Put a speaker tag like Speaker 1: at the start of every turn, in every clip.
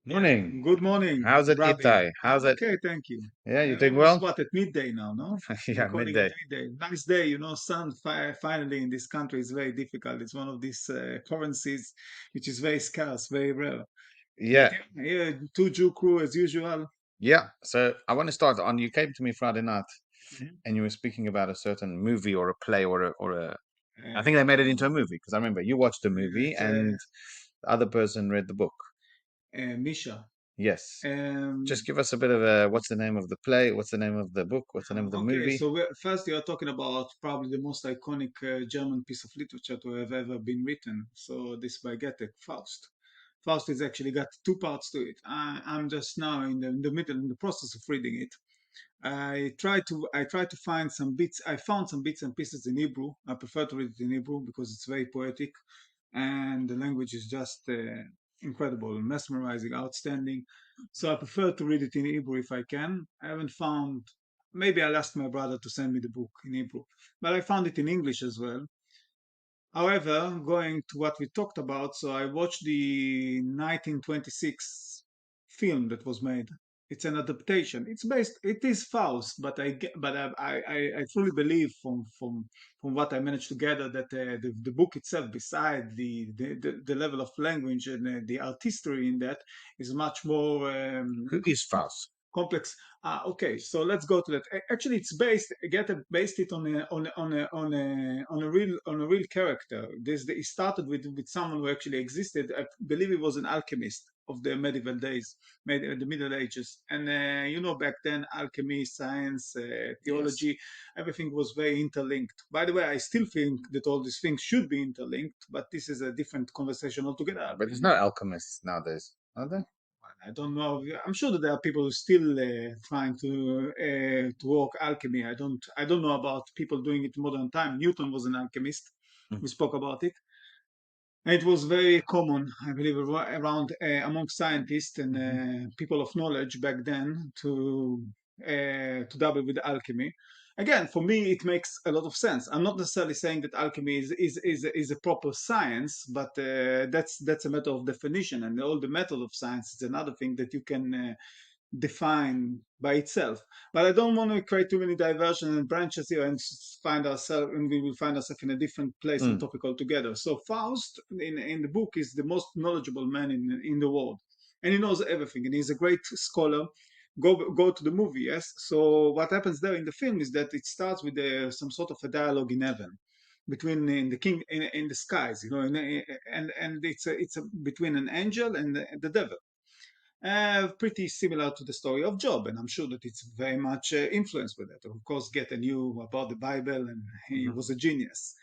Speaker 1: Morning.
Speaker 2: Good morning,
Speaker 1: How's it,
Speaker 2: Ravi.
Speaker 1: Itai? How's
Speaker 2: I'm
Speaker 1: it?
Speaker 2: okay, thank you.
Speaker 1: Yeah, you doing
Speaker 2: Almost
Speaker 1: well?
Speaker 2: what at midday now, no?
Speaker 1: Yeah,
Speaker 2: Recording at
Speaker 1: midday.
Speaker 2: midday. Nice day, sun finally in this country is very difficult. It's one of these currencies which is very scarce, very rare. But
Speaker 1: Yeah,
Speaker 2: yeah, two Jew crew as usual.
Speaker 1: yeah. So I want to start on. You came to me Friday night,
Speaker 2: Mhm.
Speaker 1: and you were speaking about a certain movie or a play or a. I think they made it into a
Speaker 2: Uh,
Speaker 1: movie because I remember you watched the movie
Speaker 2: it's,
Speaker 1: and the other person read the book.
Speaker 2: Misha.
Speaker 1: Yes. Just
Speaker 2: Um,
Speaker 1: give us a bit of a. What's the name of the play? What's the name of the book? What's the name of the
Speaker 2: okay,
Speaker 1: movie?
Speaker 2: so first you're talking about probably the most iconic German piece of literature to have ever been written. So this by Goethe, Faust. Faust has actually got two parts to it. I'm just now in the middle, in the process of reading it. I tried to find some bits. I found some bits and pieces in Hebrew. I prefer to read it in Hebrew because it's very poetic, and the language is just incredible, mesmerizing, outstanding. So I prefer to read it in Hebrew if I can. I haven't found. Maybe I'll ask my brother to send me the book in Hebrew, but I found it in English as well. However, going to what we talked about, so I watched the 1926 film that was made. It's an adaptation. It is Faust, but I truly believe from what I managed to gather that the book itself, beside the level of language and the artistry in that, is much more
Speaker 1: Who is Faust?
Speaker 2: complex. Okay, so let's go to that. Actually, it's based it on a real character. It started with someone who actually existed. I believe he was an alchemist of the medieval days, the Middle Ages, and back then, alchemy, science,
Speaker 1: Yes.
Speaker 2: theology, everything was very interlinked. By the way, I still think that all these things should be interlinked, but this is a different conversation altogether.
Speaker 1: But there's no alchemists nowadays, are there?
Speaker 2: I don't know. I'm sure that there are people who still trying to work alchemy. I don't know about people doing it in modern time. Newton was an alchemist.
Speaker 1: Mm.
Speaker 2: We spoke about it. And it was very common, I believe, around among scientists and
Speaker 1: Mhm.
Speaker 2: people of knowledge back then to dabble with alchemy. Again, for me, it makes a lot of sense. I'm not necessarily saying that alchemy is a proper science, but that's a matter of definition, and all the method of science is another thing that you can define by itself. But I don't want to create too many diversions and branches here and we will find ourselves in a different place and
Speaker 1: Mm.
Speaker 2: topic altogether. So Faust in the book is the most knowledgeable man in the world. And he knows everything and he's a great scholar. Go to the movie, yes. So what happens there in the film is that it starts with some sort of a dialogue in heaven between in the king in the skies, and it's between an angel and the devil, pretty similar to the story of Job, and I'm sure that it's very much influenced with that. Of course, Goethe knew about the Bible, and he
Speaker 1: Mhm.
Speaker 2: was a genius.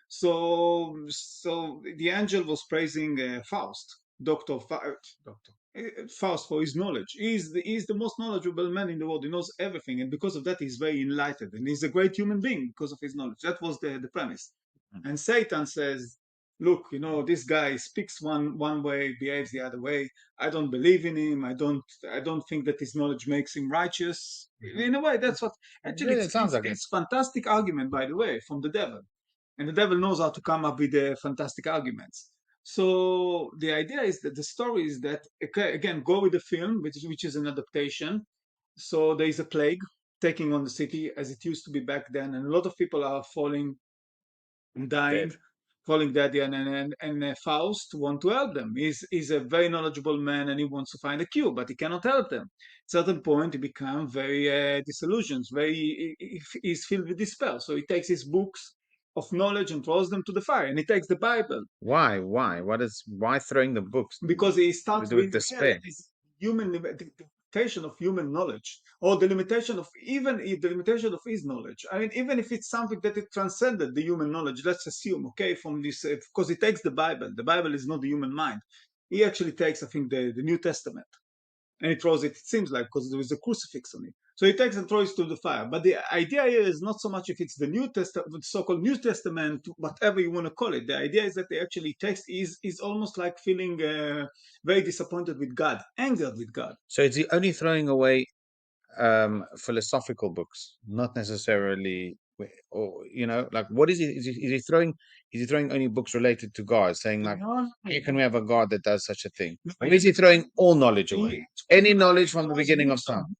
Speaker 2: So the angel was praising Faust, Faust for his knowledge. He's the most knowledgeable man in the world. He knows everything, and because of that, he's very enlightened, and he's a great human being because of his knowledge. That was the premise. And Satan says, "Look, this guy speaks one way, behaves the other way. I don't believe in him. I don't think that his knowledge makes him righteous."
Speaker 1: Mhm.
Speaker 2: In a way, that's what actually
Speaker 1: Yeah, it sounds like it.
Speaker 2: it's fantastic argument, by the way, from the devil. And the devil knows how to come up with fantastic arguments. So the idea is that the story is that, okay, again, go with the film, which is an adaptation. So there is a plague taking on the city as it used to be back then, and a lot of people are dying,
Speaker 1: Dead.
Speaker 2: falling dead, yeah, and Faust want to help them. He's a very knowledgeable man, and he wants to find a cure, but he cannot help them. At a certain point, he becomes very disillusioned, he's filled with despair. So he takes his books of knowledge and throws them to the fire, and he takes the Bible
Speaker 1: Why? Why? Why throwing the books
Speaker 2: because he
Speaker 1: with
Speaker 2: starts
Speaker 1: with
Speaker 2: reading again.
Speaker 1: despair?
Speaker 2: It is the limitation of human knowledge, or the limitation of the limitation of his knowledge. I mean, even if it's something that it transcended the human knowledge, let's assume, okay, from this, because he takes the Bible. The Bible is not the human mind. He actually takes, I think, the New Testament, and he throws it. It seems like because there is a crucifix on it. So he takes and throws it to the fire. But the idea here is not so much if it's the New Testament, so-called New Testament, whatever you want to call it. The idea is that he actually takes is almost like feeling very disappointed with God, angered with God.
Speaker 1: So it's only throwing away philosophical books, not necessarily. Or like what is he? Is he throwing? Is he throwing only books related to God, saying like, how can we have a God that does such a thing? Or is he throwing all knowledge away? Any knowledge from the beginning of time?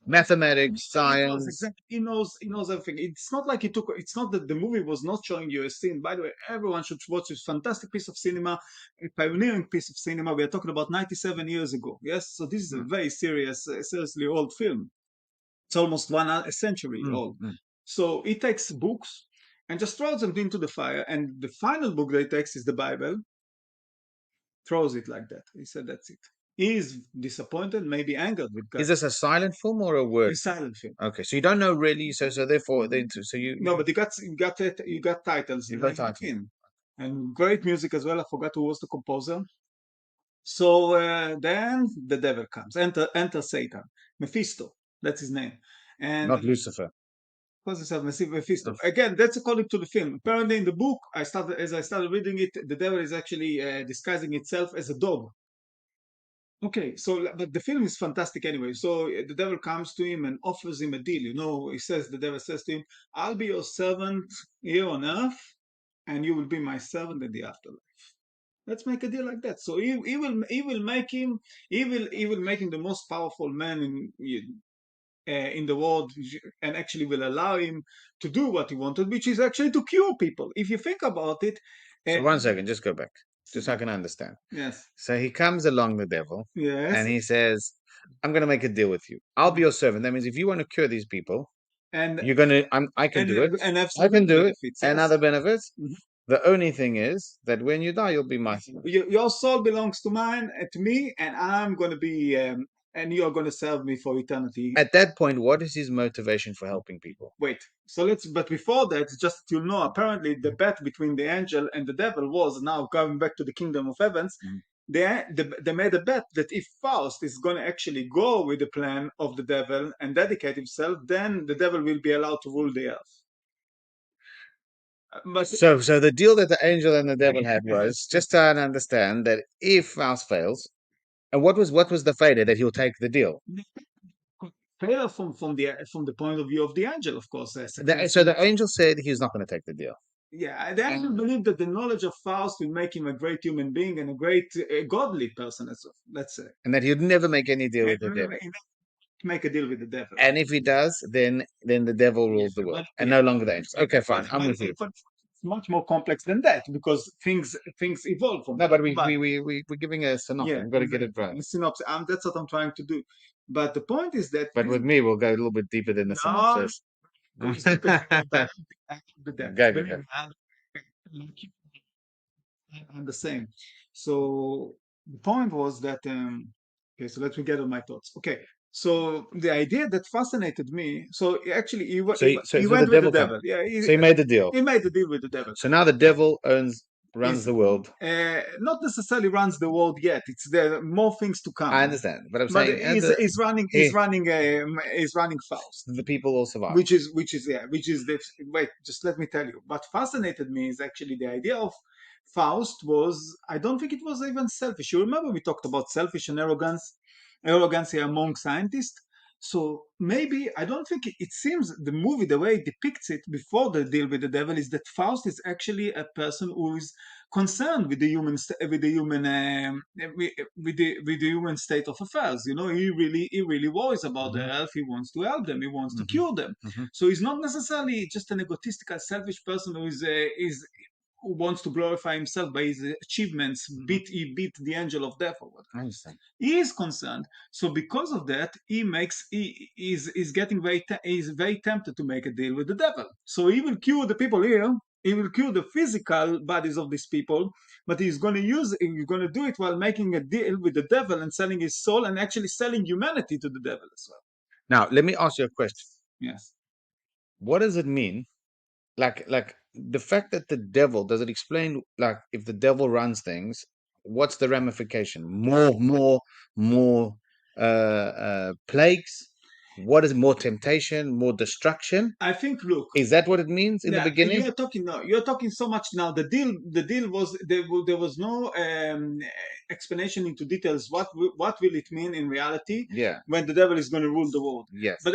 Speaker 1: Mathematics, science.
Speaker 2: Exactly. He knows everything. It's not like he took. It's not that the movie was not showing you a scene. By the way, everyone should watch this fantastic piece of cinema, a pioneering piece of cinema. We are talking about 97 years ago. Yes, so this is a very serious, seriously old film. It's almost a century old. So he takes books and just throws them into the fire. And the final book that he takes is the Bible. Throws it like that. He said, "That's it." He is disappointed, maybe angered with God.
Speaker 1: Is this a silent film or a word?
Speaker 2: A silent film.
Speaker 1: Okay, so you don't know really. So therefore, so you
Speaker 2: No, but you got titles.
Speaker 1: You got titles.
Speaker 2: And great music as well. I forgot who was the composer. So then the devil comes. Enter Satan, Mephisto. That's his name. And
Speaker 1: not Lucifer.
Speaker 2: Calls himself Mephisto. Again, that's according to the film. Apparently, in the book, as I started reading it, the devil is actually disguising itself as a dog. Okay, so but the film is fantastic anyway. So the devil comes to him and offers him a deal. The devil says to him, "I'll be your servant here on earth, and you will be my servant in the afterlife. Let's make a deal like that." So he will make him the most powerful man in the world, and actually will allow him to do what he wanted, which is actually to cure people. If you think about it.
Speaker 1: So 1 second, just go back, just so I can understand.
Speaker 2: Yes.
Speaker 1: So he comes along, the devil,
Speaker 2: Yes.
Speaker 1: and he says, "I'm going to make a deal with you. I'll be your servant." That means if you want to cure these people,
Speaker 2: And
Speaker 1: you're going to, I can do it.
Speaker 2: and have
Speaker 1: I can do it.
Speaker 2: benefits,
Speaker 1: And
Speaker 2: yes.
Speaker 1: other benefits.
Speaker 2: Mhm.
Speaker 1: The only thing is that when you die, you'll be my servant.
Speaker 2: Your soul belongs to me, and I'm going to be, and you're going to serve me for eternity.
Speaker 1: At that point, what is his motivation for helping people?
Speaker 2: Wait, but before that, just you'll know, apparently the bet between the angel and the devil was, now going back to the kingdom of heavens, they made a bet that if Faust is going to actually go with the plan of the devil and dedicate himself, then the devil will be allowed to rule the earth. But
Speaker 1: So the deal that the angel and the devil had was just to understand that if Faust fails, and what was the failure? That he'll take the deal.
Speaker 2: failure from the point of view of the angel, of course.
Speaker 1: So the angel said he's not going to take the deal.
Speaker 2: Yeah, the angel believed that the knowledge of Faust will make him a great human being and a great godly person, let's say.
Speaker 1: And that he'd never make any deal with the devil.
Speaker 2: Make a deal with the devil.
Speaker 1: And if he does, then the devil rules the world, and no longer the angels. Okay, fine. I'm with you.
Speaker 2: It's much more complex than that, because things evolve from
Speaker 1: No, but we're giving a synopsis.
Speaker 2: Yeah,
Speaker 1: We've got to get it right.
Speaker 2: Synopsis. That's what I'm trying to do. But the point is that.
Speaker 1: But with me, we'll go a little bit deeper than the synopsis.
Speaker 2: I'm the same. So the point was that. Okay, so let me get on my thoughts. Okay, so the idea that fascinated me. So actually, he went with the devil. Yeah,
Speaker 1: so he made the deal.
Speaker 2: He made the deal with the devil.
Speaker 1: So now the devil runs the world.
Speaker 2: Not necessarily runs the world yet. There are more things to come.
Speaker 1: I understand, but I'm saying
Speaker 2: he's running Faust.
Speaker 1: The people will survive.
Speaker 2: Which is wait. Just let me tell you. What fascinated me is actually the idea of Faust was. I don't think it was even selfish. You remember we talked about selfish and arrogance among scientists. So maybe I don't think it seems the movie, the way it depicts it before the deal with the devil, is that Faust is actually a person who is concerned with the human human state of affairs. He really worries about the earth. He wants to help them. He wants to cure them. So he's not necessarily just an egotistical, selfish person who wants to glorify himself by his achievements. He beat the angel of death or whatever.
Speaker 1: I understand.
Speaker 2: He is concerned. So because of that, he's very tempted to make a deal with the devil. So he will cure the people here. He will cure the physical bodies of these people, but he's going to do it while making a deal with the devil and selling his soul, and actually selling humanity to the devil as well.
Speaker 1: Now, let me ask you a question.
Speaker 2: Yes.
Speaker 1: What does it mean? Like the fact that the devil, does it explain, like, if the devil runs things, what's the ramification? More plagues? What is more temptation, more destruction?
Speaker 2: I think, look,
Speaker 1: Is that what it means in the
Speaker 2: yeah,
Speaker 1: beginning?
Speaker 2: you're talking no, you're talking so much now. The deal was there was no explanation into details. What will it mean in reality
Speaker 1: Yeah.
Speaker 2: when the devil is going to rule the world?
Speaker 1: Yes.
Speaker 2: But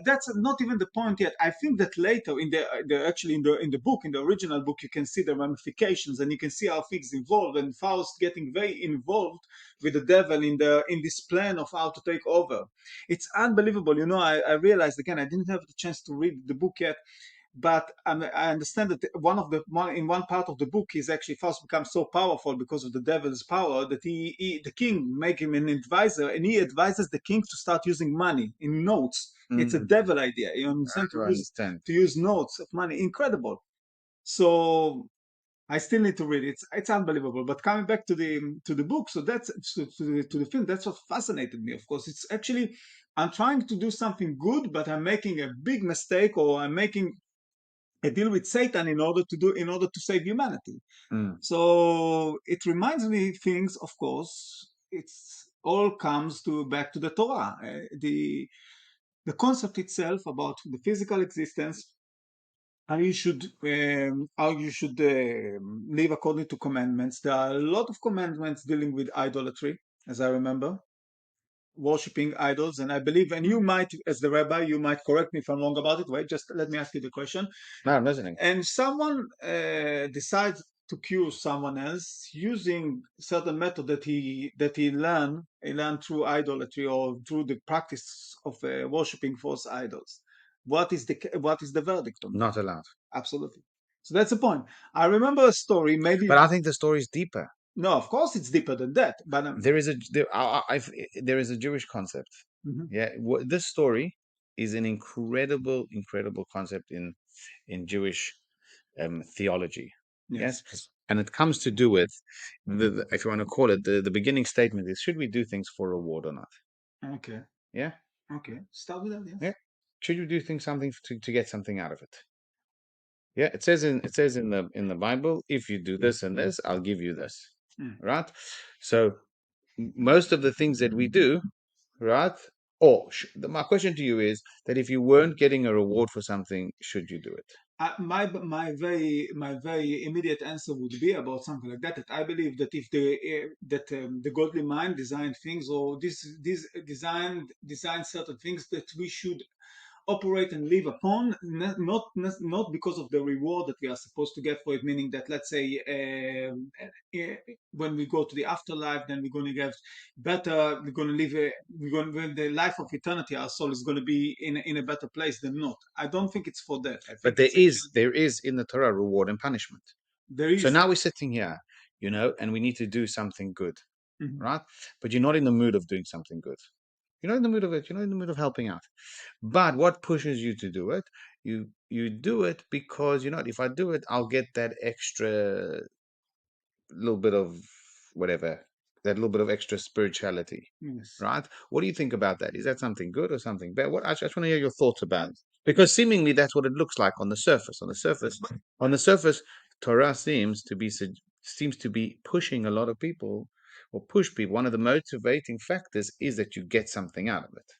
Speaker 2: that's not even the point yet. I think that later in the actually in the book, in the original book, you can see the ramifications and you can see how things involved, and Faust getting very involved with the devil in this plan of how to take over. It's unbelievable. You know, I realized again I didn't have the chance to read the book yet, but I understand that in one part of the book is actually Faust becomes so powerful because of the devil's power that the king make him an advisor, and he advises the king to start using money in notes. It's a
Speaker 1: Mm,
Speaker 2: devil idea, you understand,
Speaker 1: I understand.
Speaker 2: to use notes of money. Incredible. So I still need to read it. It's unbelievable. But coming back to the book, so that's to the film. That's what fascinated me. Of course, it's actually I'm trying to do something good, but I'm making a big mistake, or I'm making a deal with Satan in order to save humanity.
Speaker 1: Mm.
Speaker 2: So it reminds me things. Of course, it's all comes to back to the Torah. The concept itself about the physical existence, how you should live according to commandments. There are a lot of commandments dealing with idolatry, as I remember, worshipping idols. And I believe, and you might, as the rabbi, you might correct me if I'm wrong about it. Wait, just let me ask you the question.
Speaker 1: No, I'm listening.
Speaker 2: And someone decides to cure someone else using certain method that he learned through idolatry or through the practice of worshiping false idols. What is the verdict on that?
Speaker 1: Not allowed.
Speaker 2: Absolutely. So that's the point. I remember a story. Maybe
Speaker 1: But I think the story is deeper.
Speaker 2: no, of course it's deeper than that. But
Speaker 1: There is a Jewish concept.
Speaker 2: mhm,
Speaker 1: Yeah, this story is an incredible, incredible concept in Jewish theology.
Speaker 2: yes,
Speaker 1: Yes, and it comes to do with if you want to call it, the beginning statement is: should we do things for reward or not?
Speaker 2: okay,
Speaker 1: Yeah,
Speaker 2: okay. Start with that. Yes.
Speaker 1: yeah. Should you do things something to get something out of it? Yeah, it says in the Bible, if you do this and this, I'll give you this.
Speaker 2: Mm.
Speaker 1: Right? So most of the things that we do, right? Or my question to you is that if you weren't getting a reward for something, should you do it?
Speaker 2: My very immediate answer would be about something like that. That I believe that if the godly mind designed things, or this designed certain things that we should operate and live upon, not because of the reward that we are supposed to get for it. Meaning that, let's say, when we go to the afterlife, then we're going to get better. We're going to live. We're going when the life of eternity, our soul is going to be in a better place than not. I don't think it's for that. I
Speaker 1: But
Speaker 2: think it's actually
Speaker 1: there is in the Torah reward and punishment.
Speaker 2: there
Speaker 1: So
Speaker 2: is.
Speaker 1: now we're sitting here, and we need to do something good,
Speaker 2: Mhm.
Speaker 1: right? But you're not in the mood of doing something good. You're not in the mood of it. You're not in the mood of helping out. But what pushes you to do it? You do it because if I do it, I'll get that extra little bit of whatever, that little bit of extra spirituality,
Speaker 2: Yes.
Speaker 1: right? What do you think about that? Is that something good or something bad? I just want to hear your thoughts about it, because seemingly that's what it looks like on the surface. On the surface, Torah seems to be pushing a lot of people, or push people. One of the motivating factors is that you get something out of it.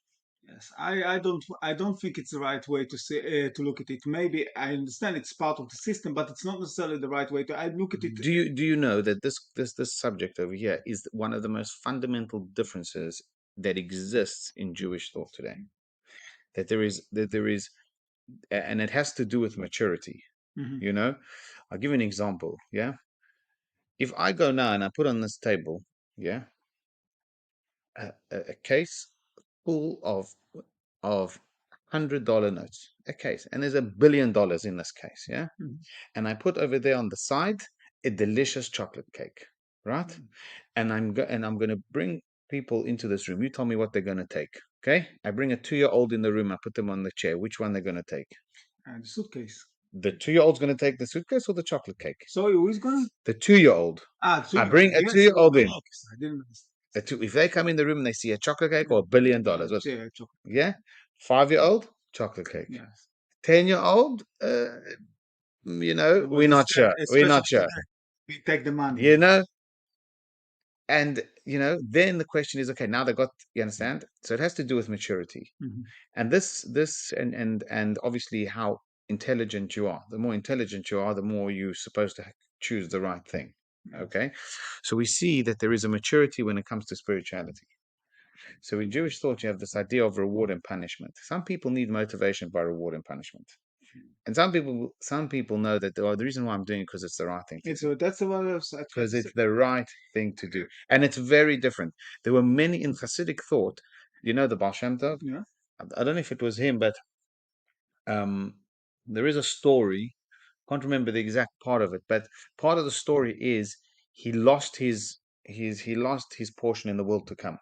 Speaker 2: Yes, I don't think it's the right way to say to look at it. Maybe I understand it's part of the system, but it's not necessarily the right way to. I look at it.
Speaker 1: Do you know that this subject over here is one of the most fundamental differences that exists in Jewish thought today? That there is, and it has to do with maturity.
Speaker 2: Mhm,
Speaker 1: You know, I'll give you an example. Yeah, if I go now and I put on this table, yeah, a case full of $100 notes, a case, and there's $1 billion in this case, yeah,
Speaker 2: mhm,
Speaker 1: and I put over there on the side a delicious chocolate cake, right?
Speaker 2: mhm.
Speaker 1: And I'm going to bring people into this room. You tell me what they're going to take. Okay? I bring a 2-year-old in the room. I put them on the chair. Which one they're going to take?
Speaker 2: And the suitcase.
Speaker 1: The 2-year-old's going to take the suitcase or the chocolate cake?
Speaker 2: So who is going?
Speaker 1: The 2-year-old. I
Speaker 2: Suitcase.
Speaker 1: bring a
Speaker 2: Yes.
Speaker 1: 2-year-old in.
Speaker 2: Okay, I didn't understand.
Speaker 1: If they come in the room and they see a chocolate cake or $1 billion,
Speaker 2: Yeah, chocolate.
Speaker 1: yeah, 5-year-old chocolate cake.
Speaker 2: Yes.
Speaker 1: 10-year-old,
Speaker 2: It was
Speaker 1: we're not sure. We're not
Speaker 2: especially
Speaker 1: sure.
Speaker 2: today. We take the money.
Speaker 1: You know, And then the question is, okay, now they got, you understand? So it has to do with maturity.
Speaker 2: Mhm.
Speaker 1: And this and obviously how intelligent you are. The more intelligent you are, the more you're supposed to choose the right thing.
Speaker 2: Yes.
Speaker 1: Okay. So we see that there is a maturity when it comes to spirituality. So in Jewish thought, you have this idea of reward and punishment. Some people need motivation by reward and punishment. And some people know that, oh, the reason why I'm doing it because it's the right thing to do.
Speaker 2: That's the one I was I tried
Speaker 1: Because
Speaker 2: to say.
Speaker 1: it's the right thing to do. And it's very different. There were many in Hasidic thought, the Baal Shem Tov.
Speaker 2: Yeah.
Speaker 1: I don't know if it was him, but um, there is a story. Can't remember the exact part of it, but part of the story is he lost his portion in the world to come.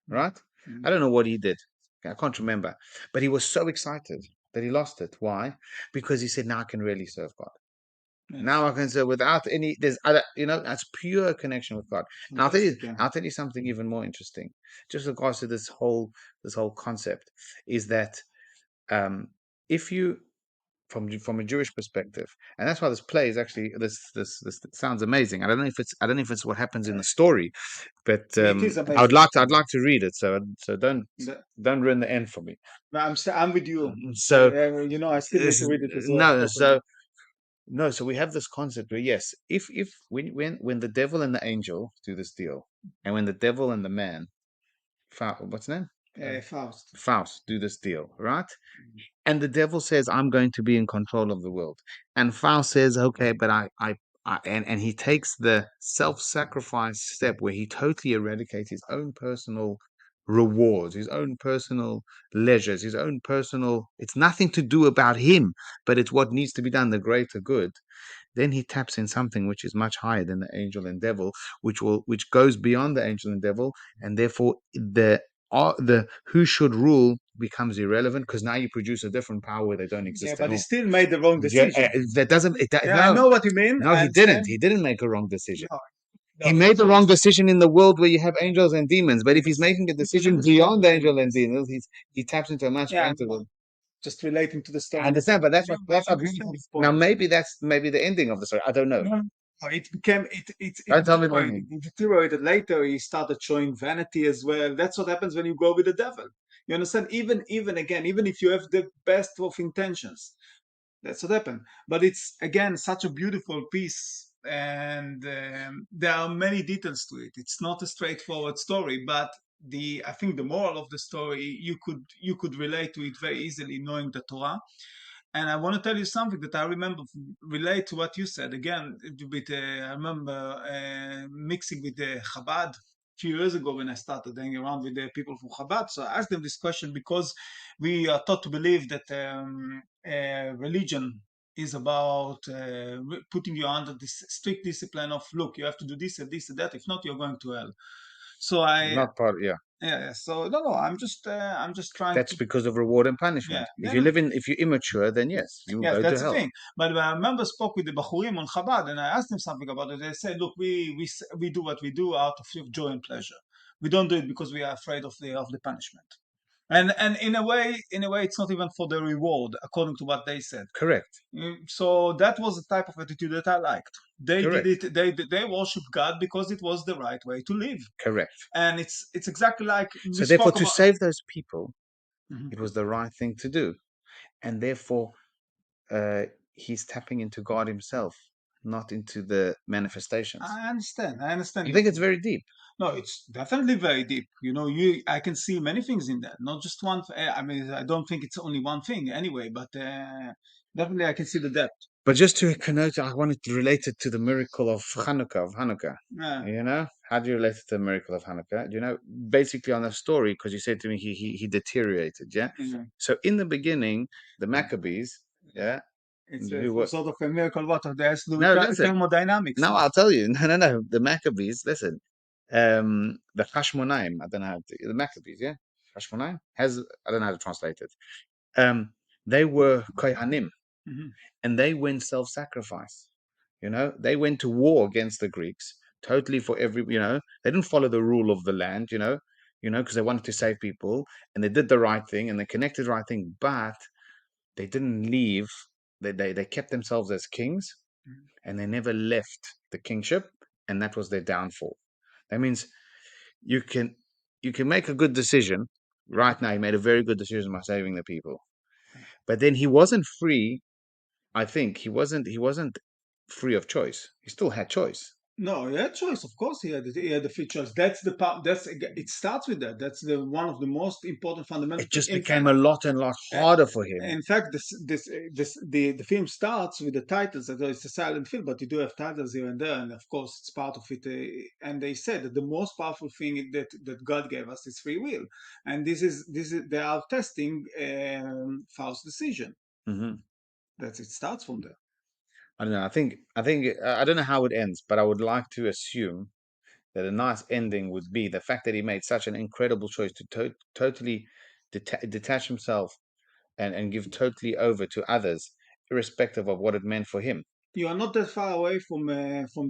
Speaker 1: Right?
Speaker 2: Mhm.
Speaker 1: I don't know what he did. I can't remember, but he was so excited that he lost it. Why? Because he said, "Now I can really serve God.
Speaker 2: Yes.
Speaker 1: Now I can serve without any. There's other, that's pure connection with God." Now
Speaker 2: Fantastic. Yeah.
Speaker 1: I'll tell you something even more interesting. Just regards to this whole concept is that if you from a Jewish perspective, and that's why this play is actually this sounds amazing. I don't know if it's what happens in the story, but
Speaker 2: It is
Speaker 1: I'd
Speaker 2: amazing.
Speaker 1: like to read it. So
Speaker 2: The-
Speaker 1: don't ruin the end for me.
Speaker 2: I'm with you.
Speaker 1: So
Speaker 2: I still need to read it as well
Speaker 1: no,
Speaker 2: properly.
Speaker 1: so we have this concept where yes, if when the devil and the angel do this deal, and when the devil and the man, what's his name,
Speaker 2: Faust.
Speaker 1: Faust, do this deal, right? And the devil says, "I'm going to be in control of the world." And Faust says, "Okay, but and he takes the self-sacrifice step where he totally eradicates his own personal rewards, his own personal leisures, his own personal. It's nothing to do about him, but it's what needs to be done, the greater good. Then he taps in something which is much higher than the angel and devil, which goes beyond the angel and devil, and therefore the who should rule becomes irrelevant because now you produce a different power where they don't
Speaker 2: Yeah,
Speaker 1: exist at
Speaker 2: but he
Speaker 1: all.
Speaker 2: still made the wrong
Speaker 1: Yeah,
Speaker 2: decision.
Speaker 1: that doesn't it,
Speaker 2: Yeah, I
Speaker 1: no,
Speaker 2: know what you mean.
Speaker 1: no,
Speaker 2: I
Speaker 1: he didn't.
Speaker 2: understand.
Speaker 1: He didn't make a wrong decision.
Speaker 2: No,
Speaker 1: He
Speaker 2: no.
Speaker 1: made the wrong decision in the world where you have angels and demons. But if he's making a decision beyond angel and demons, he taps into a much
Speaker 2: Yeah,
Speaker 1: greater world.
Speaker 2: just relating to the
Speaker 1: I
Speaker 2: story.
Speaker 1: understand, but that's
Speaker 2: I
Speaker 1: what
Speaker 2: understand
Speaker 1: beautiful.
Speaker 2: his
Speaker 1: Now
Speaker 2: point.
Speaker 1: maybe the ending of the story. I don't know.
Speaker 2: No. It became it
Speaker 1: Don't tell me the
Speaker 2: deteriorated.
Speaker 1: ending.
Speaker 2: It deteriorated later. He started showing vanity as well. That's what happens when you go with the devil. You understand? Even again, even if you have the best of intentions, that's what happened. But it's again such a beautiful piece, and there are many details to it. It's not a straightforward story, but the I think the moral of the story you could relate to it very easily knowing the Torah. And I want to tell you something that I remember relate to what you said again. I remember mixing with the Chabad a few years ago when I started hanging around with the people from Chabad. So I asked them this question because we are taught to believe that religion is about putting you under this strict discipline of look, you have to do this and this and that. If not, you're going to hell. So
Speaker 1: Not part. Yeah,
Speaker 2: yeah. So no. I'm just trying
Speaker 1: that's
Speaker 2: to
Speaker 1: because of reward and
Speaker 2: yeah
Speaker 1: punishment.
Speaker 2: yeah no,
Speaker 1: If you're immature, then yes, you will
Speaker 2: yes,
Speaker 1: go to
Speaker 2: that's the
Speaker 1: hell.
Speaker 2: thing. But I remember spoke with the Bachurim on Chabad, and I asked them something about it. They said, "Look, we do what we do out of joy and pleasure. We don't do it because we are afraid of the punishment." And in a way, it's not even for the reward, according to what they said.
Speaker 1: Correct.
Speaker 2: So that was the type of attitude that I liked. They did
Speaker 1: Correct.
Speaker 2: it. They worship God because it was the right way to live,
Speaker 1: Correct.
Speaker 2: and it's exactly like we
Speaker 1: So therefore,
Speaker 2: spoke
Speaker 1: to
Speaker 2: about.
Speaker 1: save those people,
Speaker 2: Mhm.
Speaker 1: it was the right thing to do, and therefore, uh, he's tapping into God Himself, not into the manifestations.
Speaker 2: I understand. I understand
Speaker 1: I
Speaker 2: your
Speaker 1: think it's
Speaker 2: point.
Speaker 1: very deep.
Speaker 2: No, it's definitely very deep. I can see many things in that, not just one. I mean, I don't think it's only one thing anyway, but definitely I can see the depth.
Speaker 1: But just to connote, I wanted to relate it to the miracle of Hanukkah.
Speaker 2: Yeah,
Speaker 1: How do you relate it to the miracle of Hanukkah? Basically on the story, because you said to me he deteriorated, yeah.
Speaker 2: yeah.
Speaker 1: So in the beginning, the Maccabees, yeah,
Speaker 2: It's
Speaker 1: who were
Speaker 2: sort of a miracle. What that has to do with
Speaker 1: no, listen,
Speaker 2: thermodynamics.
Speaker 1: no, I'll tell you, no, the Maccabees, listen, the Hashmonaim, I don't know how to, the Maccabees, yeah, Hashmonaim I don't know how to translate it. They were Kohanim,
Speaker 2: Hmm.
Speaker 1: and they went self-sacrifice. They went to war against the Greeks, totally for they didn't follow the rule of the land, because they wanted to save people, and they did the right thing, and they connected the right thing, but they didn't leave. They kept themselves as kings, and they never left the kingship, and that was their downfall. That means you can you can make a good decision. Right now, he made a very good decision by saving the people. But then he wasn't free. I think he wasn't free of choice. He still had choice.
Speaker 2: No, he had choice. Of course, he had the free choice. That's the part. It starts with that. That's the one of the most important fundamental
Speaker 1: It
Speaker 2: thing.
Speaker 1: just became a lot and lot
Speaker 2: Uh,
Speaker 1: harder for him.
Speaker 2: in fact, the film starts with the titles. Although it's a silent film, but you do have titles here and there, and of course, it's part of it. And they said that the most powerful thing that God gave us is free will, and this is they are testing Faust's decision.
Speaker 1: Hmm.
Speaker 2: That it starts from there.
Speaker 1: I don't know. I think I don't know how it ends, but I would like to assume that a nice ending would be the fact that he made such an incredible choice to totally detach himself and give totally over to others, irrespective of what it meant for him.
Speaker 2: You are not that far away from the from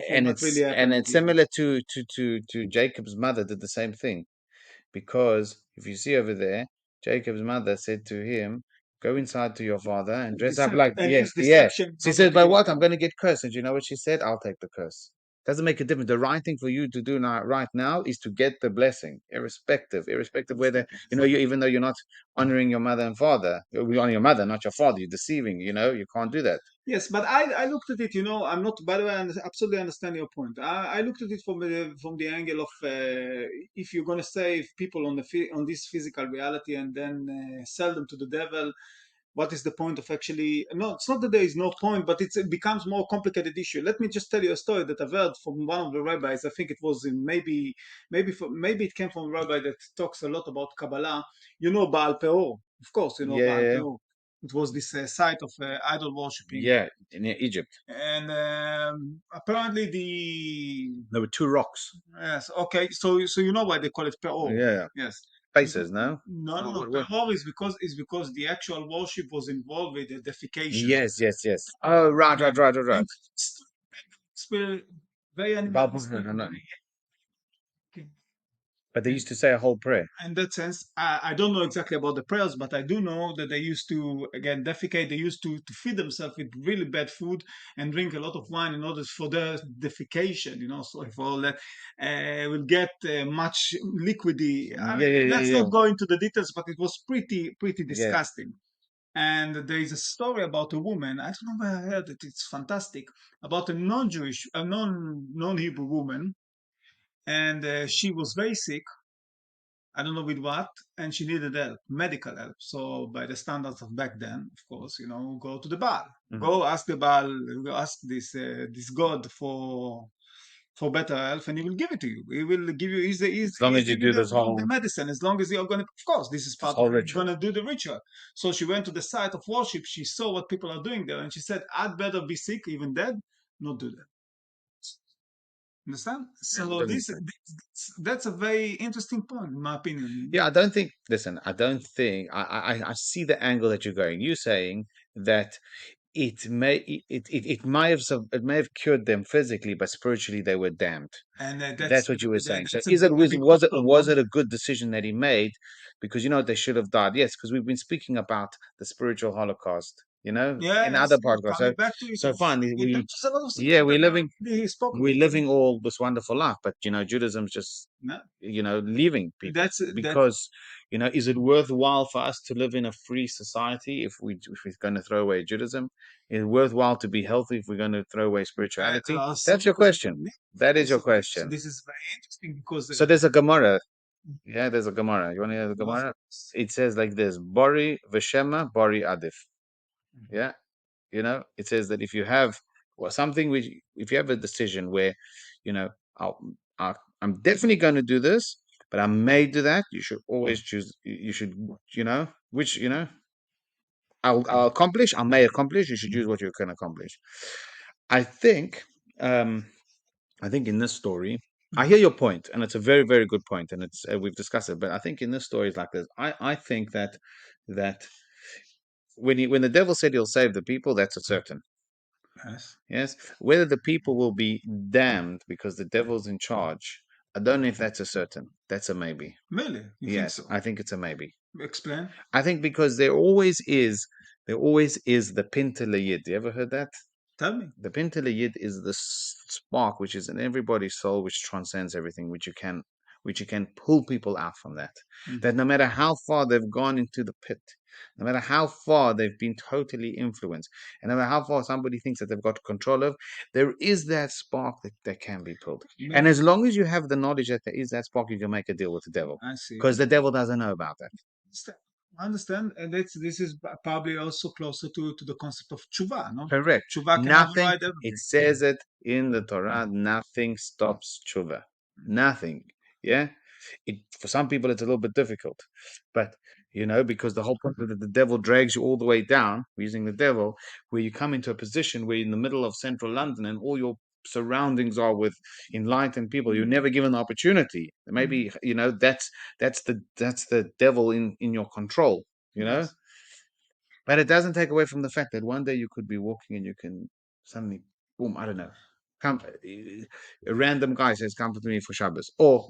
Speaker 1: And
Speaker 2: what really
Speaker 1: and
Speaker 2: happened at
Speaker 1: it's
Speaker 2: the end.
Speaker 1: similar to Jacob's mother did the same thing, because if you see over there, Jacob's mother said to him, "Go inside to your father and dress up like
Speaker 2: And
Speaker 1: yes,
Speaker 2: use
Speaker 1: yeah."
Speaker 2: deception
Speaker 1: She
Speaker 2: not to
Speaker 1: said, "By
Speaker 2: kill.
Speaker 1: what? I'm going to get cursed." And you know what she said? "I'll take the curse." Doesn't make a difference. The right thing for you to do now, right now, is to get the blessing, irrespective whether you, even though you're not honoring your mother and father, you honor your mother, not your father. You're deceiving. You can't do that.
Speaker 2: Yes, but I looked at it. I'm not. By the way, I absolutely understand your point. I looked at it from the angle of if you're going to save people on this physical reality and then sell them to the devil, what is the point of actually? No, it's not that there is no point, but it becomes more complicated issue. Let me just tell you a story that I've heard from one of the rabbis. I think it was in maybe it came from a rabbi that talks a lot about Kabbalah. Baal Peor, of course,
Speaker 1: Yeah,
Speaker 2: Baal
Speaker 1: yeah, yeah.
Speaker 2: Peor. It was this site of idol worshipping,
Speaker 1: Yeah, in Egypt,
Speaker 2: and apparently the
Speaker 1: there were two rocks.
Speaker 2: yes, okay, so you know why they call it Peor?
Speaker 1: Yeah,
Speaker 2: Yes.
Speaker 1: faces. No.
Speaker 2: No, no, no.
Speaker 1: What?
Speaker 2: Peor is because the actual worship was involved with the defecation.
Speaker 1: Yes, yes, yes. Oh, right, right,
Speaker 2: And
Speaker 1: right, right, right.
Speaker 2: and it's very
Speaker 1: No,
Speaker 2: animalistic.
Speaker 1: no.
Speaker 2: Okay.
Speaker 1: But they used to say a whole prayer.
Speaker 2: In that sense, I don't know exactly about the prayers, but I do know that they used to, again, defecate. They used to feed themselves with really bad food and drink a lot of wine in order for their defecation, so for all that will get much liquidy. I
Speaker 1: Yeah,
Speaker 2: mean,
Speaker 1: yeah,
Speaker 2: let's
Speaker 1: yeah,
Speaker 2: not go into the details, but it was pretty
Speaker 1: yeah.
Speaker 2: disgusting. And there is a story about a woman. I don't know where I heard it. It's fantastic about a non-Jewish, a non-Hebrew woman, and she was very sick. I don't know with what, and she needed help, medical help. So by the standards of back then, of course, go to the Baal,
Speaker 1: Mhm.
Speaker 2: go ask the Baal, go ask this God for better health, and he will give it to you. He will give you.
Speaker 1: As long
Speaker 2: He's
Speaker 1: as you
Speaker 2: giving
Speaker 1: do
Speaker 2: you
Speaker 1: this
Speaker 2: the
Speaker 1: whole
Speaker 2: medicine as long as you're gonna. Of course, this is part.
Speaker 1: whole
Speaker 2: You're
Speaker 1: ritual.
Speaker 2: gonna do the ritual. So she went to the site of worship. She saw what people are doing there, and she said, "I'd better be sick, even dead, not do that." Understand?
Speaker 1: Yeah,
Speaker 2: So
Speaker 1: doesn't
Speaker 2: that's a very interesting point, in my opinion.
Speaker 1: yeah, I don't think. Listen, I don't think. I see the angle that you're going. You're saying that it may have cured them physically, but spiritually they were damned.
Speaker 2: And
Speaker 1: That's what you were saying. So
Speaker 2: that's
Speaker 1: is it
Speaker 2: a
Speaker 1: was
Speaker 2: big
Speaker 1: was it was
Speaker 2: problem.
Speaker 1: it a good decision that he made? Because they should have died. Yes, because we've been speaking about the spiritual Holocaust, in
Speaker 2: Yes,
Speaker 1: other podcasts.
Speaker 2: coming
Speaker 1: So
Speaker 2: back to it,
Speaker 1: so fine.
Speaker 2: it
Speaker 1: We
Speaker 2: touches a lot of things
Speaker 1: yeah,
Speaker 2: that I've not really spoken
Speaker 1: we're
Speaker 2: about.
Speaker 1: living all this wonderful life, but Judaism's just
Speaker 2: No?
Speaker 1: leaving people
Speaker 2: That
Speaker 1: because is it worthwhile for us to live in a free society if we're going to throw away Judaism? Is it worthwhile to be healthy if we're going to throw away
Speaker 2: there
Speaker 1: spirituality?
Speaker 2: are so
Speaker 1: That's your question.
Speaker 2: of
Speaker 1: That is
Speaker 2: course
Speaker 1: your
Speaker 2: it is. So
Speaker 1: question.
Speaker 2: this is very interesting because
Speaker 1: So there's a Gemara. Yeah, there's a Gemara. You want to hear the
Speaker 2: go for
Speaker 1: Gemara?
Speaker 2: this.
Speaker 1: It says like this: Bori v'shema, Bori adif. Yeah, it says that if you have something which, if you have a decision where, you know, I'll, I'm definitely going to do this, but I may do that. You should always choose. You should, which I'll accomplish. I may accomplish. You should choose what you can accomplish. I think. Um, I think in this story, I hear your point, and it's a very, very good point, and it's we've discussed it. But I think in this story is like this. I think that when the devil said he'll save the people, that's a certain.
Speaker 2: Yes.
Speaker 1: Yes, whether the people will be damned because the devil's in charge, I don't know if that's a certain. That's a maybe.
Speaker 2: Really? You think
Speaker 1: Yes,
Speaker 2: so?
Speaker 1: I think it's a maybe.
Speaker 2: Explain.
Speaker 1: I think because there always is the pinta layid. You ever heard that?
Speaker 2: Tell me.
Speaker 1: The Pintel Yid is the spark which is in everybody's soul, which transcends everything, which you can pull people out from that. That no matter how far they've gone into the pit, no matter how far they've been totally influenced, and no matter how far somebody thinks that they've got control of, there is that spark that can be pulled. And as long as you have the knowledge that there is that spark, you can make a deal with the devil.
Speaker 2: I see.
Speaker 1: Because the devil doesn't know about that.
Speaker 2: I understand, and this is probably also closer to the concept of tshuva, no?
Speaker 1: Correct.
Speaker 2: Tshuva can
Speaker 1: Nothing,
Speaker 2: override everything.
Speaker 1: it says it in the Torah, nothing stops tshuva. Nothing. Yeah? For some people, it's a little bit difficult. But, because the whole point that the devil drags you all the way down, using the devil, where you come into a position where you're in the middle of central London and all your surroundings are with enlightened people, you're never given the opportunity. Maybe, that's the devil in your control,
Speaker 2: Yes.
Speaker 1: But it doesn't take away from the fact that one day you could be walking and you can suddenly, boom, I don't know, come, a random guy says, "Come to me for Shabbos," or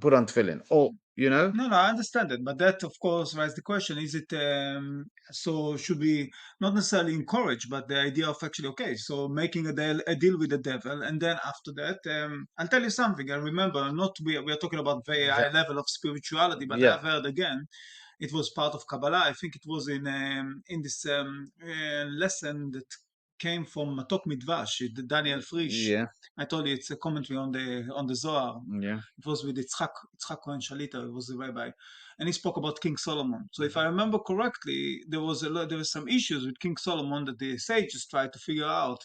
Speaker 1: put on tefillin, or
Speaker 2: No, I understand it, but that, of course, raises the question: is it so? Should we not necessarily encourage, but the idea of actually, okay, so making a deal with the devil, and then after that, I'll tell you something. I remember, not we are talking about very high level of spirituality, but
Speaker 1: yeah,
Speaker 2: I've heard again. It was part of Kabbalah. I think it was in this lesson that came from Matok Midvash, Daniel Frisch.
Speaker 1: yeah,
Speaker 2: I told you it's a commentary on the Zohar.
Speaker 1: yeah,
Speaker 2: It was with Yitzhak Cohen Shalita. It was the rabbi, and he spoke about King Solomon. So if I remember correctly, there was some issues with King Solomon that the sages tried to figure out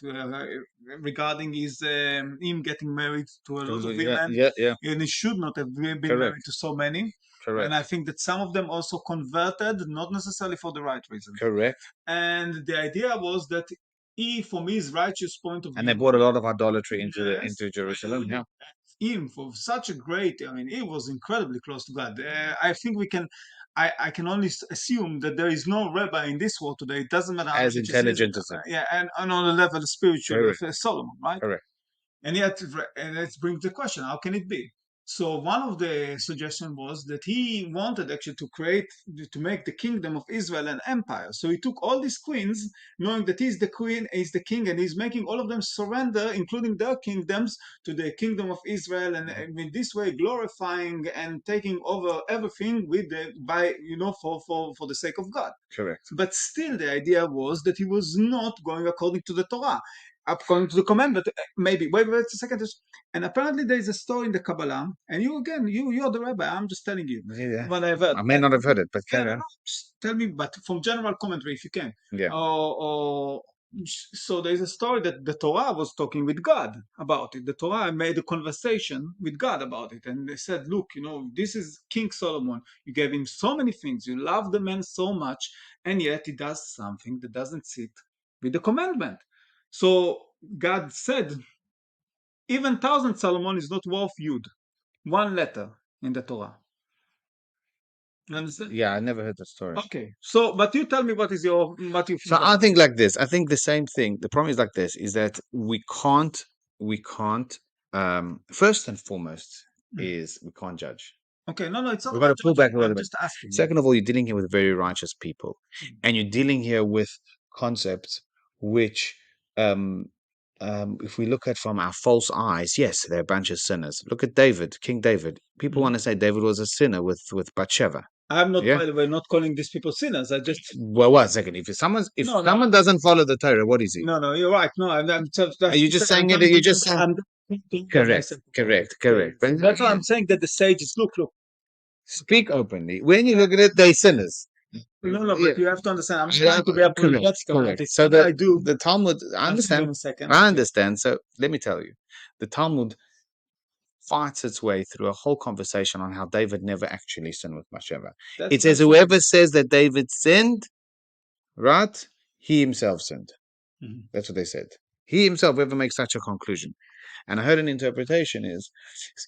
Speaker 2: regarding him getting married to a lot of
Speaker 1: yeah,
Speaker 2: women,
Speaker 1: yeah, yeah,
Speaker 2: and he should not have been married
Speaker 1: correct,
Speaker 2: to so many. And I
Speaker 1: correct,
Speaker 2: think that some of them also converted, not necessarily for the right reasons.
Speaker 1: correct.
Speaker 2: And the idea was that he, from his righteous point of
Speaker 1: And they
Speaker 2: view,
Speaker 1: brought a lot of idolatry
Speaker 2: yes,
Speaker 1: into Jerusalem. Yeah,
Speaker 2: him for such a great, I mean, he was incredibly close to God. I think I can only assume that there is no rabbi in this world today. It doesn't matter how
Speaker 1: as
Speaker 2: much he says,
Speaker 1: intelligent as him.
Speaker 2: yeah, and on a level spiritual of
Speaker 1: Correct,
Speaker 2: Solomon, right?
Speaker 1: correct.
Speaker 2: And yet, and let's bring the question: how can it be? So one of the suggestions was that he wanted actually to make the kingdom of Israel an empire. So he took all these queens, knowing that he's the queen, he's the king, and he's making all of them surrender, including their kingdoms, to the kingdom of Israel, and in this way glorifying and taking over everything for the sake of God.
Speaker 1: Correct.
Speaker 2: But still, the idea was that he was not going according to the Torah, according to the commandment. Maybe wait a second. And apparently, there is a story in the Kabbalah. And you again, you're the rabbi. I'm just telling you
Speaker 1: Yeah,
Speaker 2: what I've heard.
Speaker 1: I may not have heard it, but
Speaker 2: Yeah,
Speaker 1: carry on.
Speaker 2: just tell me, but from general commentary, if you can.
Speaker 1: Yeah,
Speaker 2: Or so there's a story that the Torah was talking with God about it. The Torah made a conversation with God about it, and they said, "Look, this is King Solomon. You gave him so many things. You love the man so much, and yet he does something that doesn't sit with the commandment." So God said, "Even thousand Solomon is not worth Yud, one letter in the Torah." You understand?
Speaker 1: yeah. I never heard the story.
Speaker 2: Okay. So, but you tell me what you
Speaker 1: So
Speaker 2: think
Speaker 1: I
Speaker 2: about
Speaker 1: think like this. I think the same thing. The problem is like this: is that we can't. First and foremost,
Speaker 2: it.
Speaker 1: is we can't judge.
Speaker 2: Okay, no, it's not
Speaker 1: We've got
Speaker 2: about
Speaker 1: to pull
Speaker 2: judging.
Speaker 1: back a little
Speaker 2: I'm
Speaker 1: bit.
Speaker 2: just asking.
Speaker 1: Second of all, you're dealing here with very righteous people, and you're dealing here with concepts which, if we look at from our false eyes, yes, they're a bunch of sinners. Look at David, King David. People want to say David was a sinner with Bathsheba.
Speaker 2: I'm not,
Speaker 1: Yeah.
Speaker 2: by the way, not calling these people sinners. I just
Speaker 1: Well, one second. If
Speaker 2: no,
Speaker 1: someone doesn't follow the Torah, what is he?
Speaker 2: no. You're right. No, I'm just
Speaker 1: Are you just saying it? You're just saying
Speaker 2: I'm thinking of
Speaker 1: correct,
Speaker 2: myself.
Speaker 1: correct,
Speaker 2: Yeah,
Speaker 1: correct. But
Speaker 2: that's why I'm saying that the sages look.
Speaker 1: speak openly. When you look at it, they're sinners.
Speaker 2: No,
Speaker 1: Yeah.
Speaker 2: but you have to understand. I'm
Speaker 1: Yeah,
Speaker 2: trying to be
Speaker 1: correct,
Speaker 2: apologetic about
Speaker 1: correct.
Speaker 2: it.
Speaker 1: So
Speaker 2: What I do,
Speaker 1: the Talmud, I
Speaker 2: I'll tell you
Speaker 1: understand,
Speaker 2: in a second.
Speaker 1: I understand. So let me tell you, the Talmud fights its way through a whole conversation on how David never actually sinned with Bathsheba. It says
Speaker 2: That's fine.
Speaker 1: whoever says that David sinned, right, he himself sinned.
Speaker 2: Mhm.
Speaker 1: That's what they said. He himself ever makes such a conclusion. And I heard an interpretation is,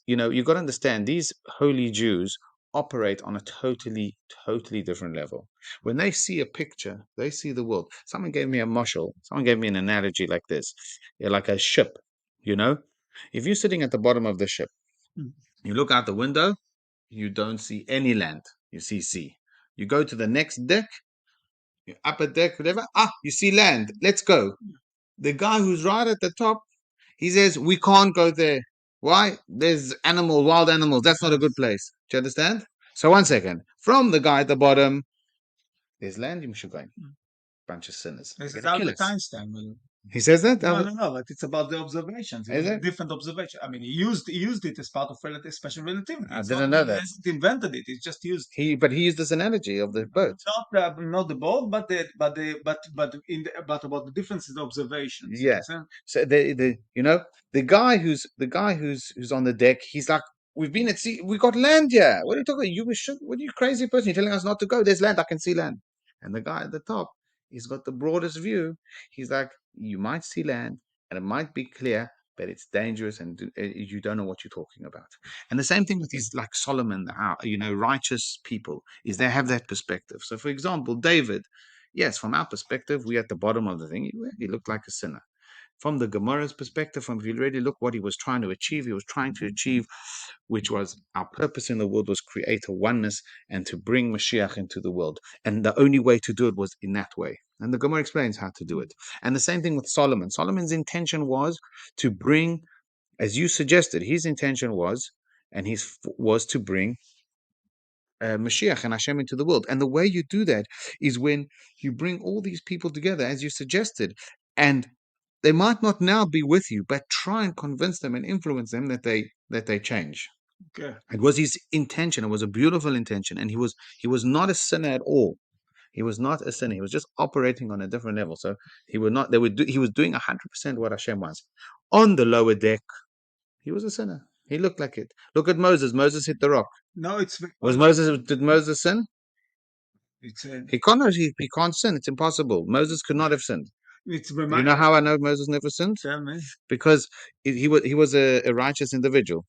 Speaker 1: you've got to understand these holy Jews operate on a totally, totally different level. When they see a picture, they see the world. Someone gave me a mashal. Someone gave me an analogy like this. Like a ship, you know? If you're sitting at the bottom of the ship,
Speaker 2: Mhm.
Speaker 1: you look out the window, you don't see any land. You see sea. You go to the next deck, upper deck, whatever. You see land. Let's go. The guy who's right at the top, he says, we can't go there. Why? There's wild animals. That's not a good place. Do you understand? So one second. From the guy at the bottom, there's land you should go in. Bunch of sinners.
Speaker 2: This
Speaker 1: They're
Speaker 2: is
Speaker 1: gonna kill
Speaker 2: Albert
Speaker 1: us.
Speaker 2: Einstein.
Speaker 1: He says that?
Speaker 2: No, but it's about the observations.
Speaker 1: Is it?
Speaker 2: Different observation. I mean, he used it as part of special relativity.
Speaker 1: I
Speaker 2: It's
Speaker 1: didn't
Speaker 2: not
Speaker 1: know
Speaker 2: he
Speaker 1: that.
Speaker 2: hasn't invented it. It's just used
Speaker 1: But he used this analogy of the boat.
Speaker 2: not the boat, but about the differences in observations.
Speaker 1: Yeah. So the guy who's on the deck, he's like, we've been at sea, we got land here. What are you talking about? What are you crazy person? You're telling us not to go. There's land, I can see land. And the guy at the top, he's got the broadest view. He's like, you might see land and it might be clear, but it's dangerous and you don't know what you're talking about. And the same thing with these like Solomon, righteous people, is they have that perspective. So for example, David, yes, from our perspective, we're at the bottom of the thing. He looked like a sinner. From the Gemara's perspective, from if you really look what he was trying to achieve, which was our purpose in the world was create a oneness and to bring Mashiach into the world. And the only way to do it was in that way. And the Gemara explains how to do it. And the same thing with Solomon. Solomon's intention was to bring, as you suggested, his intention was to bring Mashiach and Hashem into the world. And the way you do that is when you bring all these people together, as you suggested, and they might not now be with you, but try and convince them and influence them that they change.
Speaker 2: Okay.
Speaker 1: It was his intention. It was a beautiful intention, and he was not a sinner at all. He was not a sinner. He was just operating on a different level. So he would not. He was doing 100% what Hashem was. On the lower deck, he was a sinner. He looked like it. Look at Moses. Moses hit the rock.
Speaker 2: No, it's
Speaker 1: Did Moses sin?
Speaker 2: it's
Speaker 1: He can't sin. It's impossible. Moses could not have sinned. You know how I know Moses never sinned?
Speaker 2: Tell me.
Speaker 1: Because he was a righteous individual,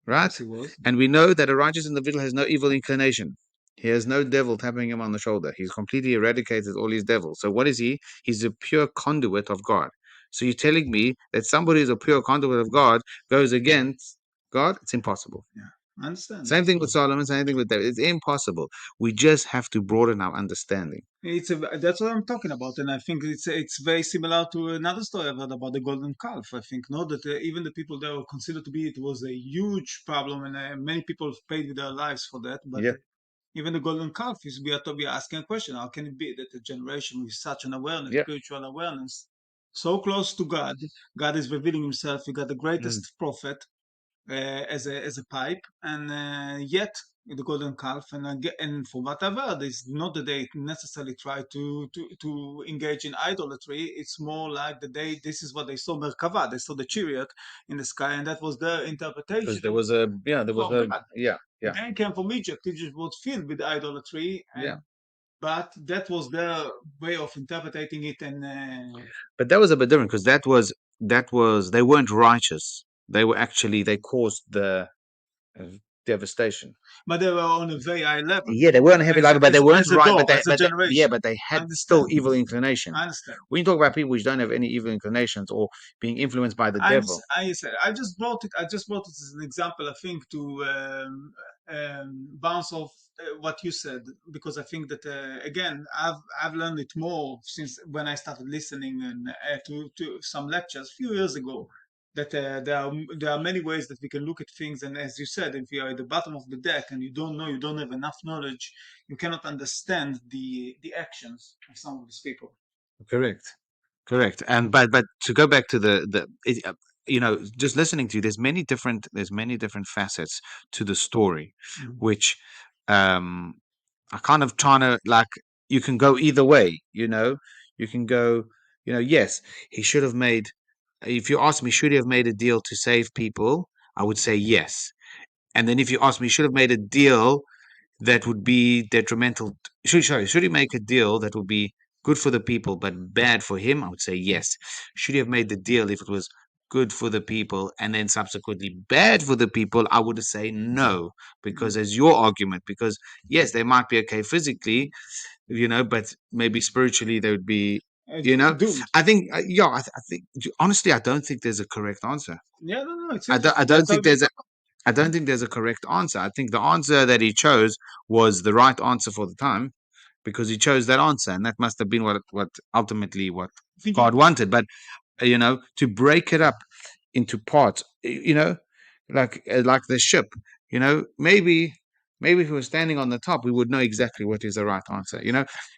Speaker 1: right?
Speaker 2: Yes, he was.
Speaker 1: And we know that a righteous individual has no evil inclination. He has no devil tapping him on the shoulder. He's completely eradicated all his devils. So what is he? He's a pure conduit of God. So you're telling me that somebody who's a pure conduit of God goes against God? It's impossible.
Speaker 2: Yeah, I understand.
Speaker 1: Same thing with Solomon, same thing with David. It's impossible. We just have to broaden our understanding.
Speaker 2: That's what I'm talking about, and I think it's very similar to another story I've heard about the golden calf. I think no, that even the people that were considered to be it was a huge problem, and many people paid with their lives for that. But
Speaker 1: Yeah.
Speaker 2: even the golden calf is we are to be asking a question: how can it be that a generation with such an awareness,
Speaker 1: Yeah.
Speaker 2: spiritual awareness, so close to God, God is revealing Himself. We got the greatest prophet as a pipe, and yet the golden calf, and for what I've heard, it's not that they necessarily try to engage in idolatry. It's more like that this is what they saw Merkava, they saw the chariot in the sky, and that was their interpretation.
Speaker 1: Because there was
Speaker 2: They came from Egypt. Egypt was filled with idolatry, but that was their way of interpreting it. And
Speaker 1: but that was a bit different because that was they weren't righteous. They caused the devastation.
Speaker 2: But they were on a very high level.
Speaker 1: Yeah, they weren't happy level, but they weren't right. But they had still evil inclination.
Speaker 2: I understand.
Speaker 1: When you talk about people which don't have any evil inclinations or being influenced by the devil,
Speaker 2: I just brought it. I just brought it as an example. I think to bounce off what you said, because I think that again, I've learned it more since when I started listening and to some lectures a few years ago. That there are many ways that we can look at things, and as you said, if you are at the bottom of the deck and you don't know, you don't have enough knowledge, you cannot understand the actions of some of these people.
Speaker 1: correct. And but to go back to just listening to you, there's many different facets to the story, which I kind of trying to like. You can go either way, You can go, yes, he should have made. If you ask me, should he have made a deal to save people? I would say yes. And then if you ask me, should have made a deal that would be detrimental. Should he make a deal that would be good for the people but bad for him? I would say yes. Should he have made the deal if it was good for the people and then subsequently bad for the people? I would say no, because as your argument, because yes, they might be okay physically, but maybe spiritually they would be. I think, I think honestly, I don't think there's a correct answer.
Speaker 2: Yeah, no, it's
Speaker 1: I don't think there's a correct answer. I think the answer that he chose was the right answer for the time because he chose that answer, and that must have been what ultimately what God wanted. But to break it up into parts, like the ship. Maybe if we were standing on the top, we would know exactly what is the right answer.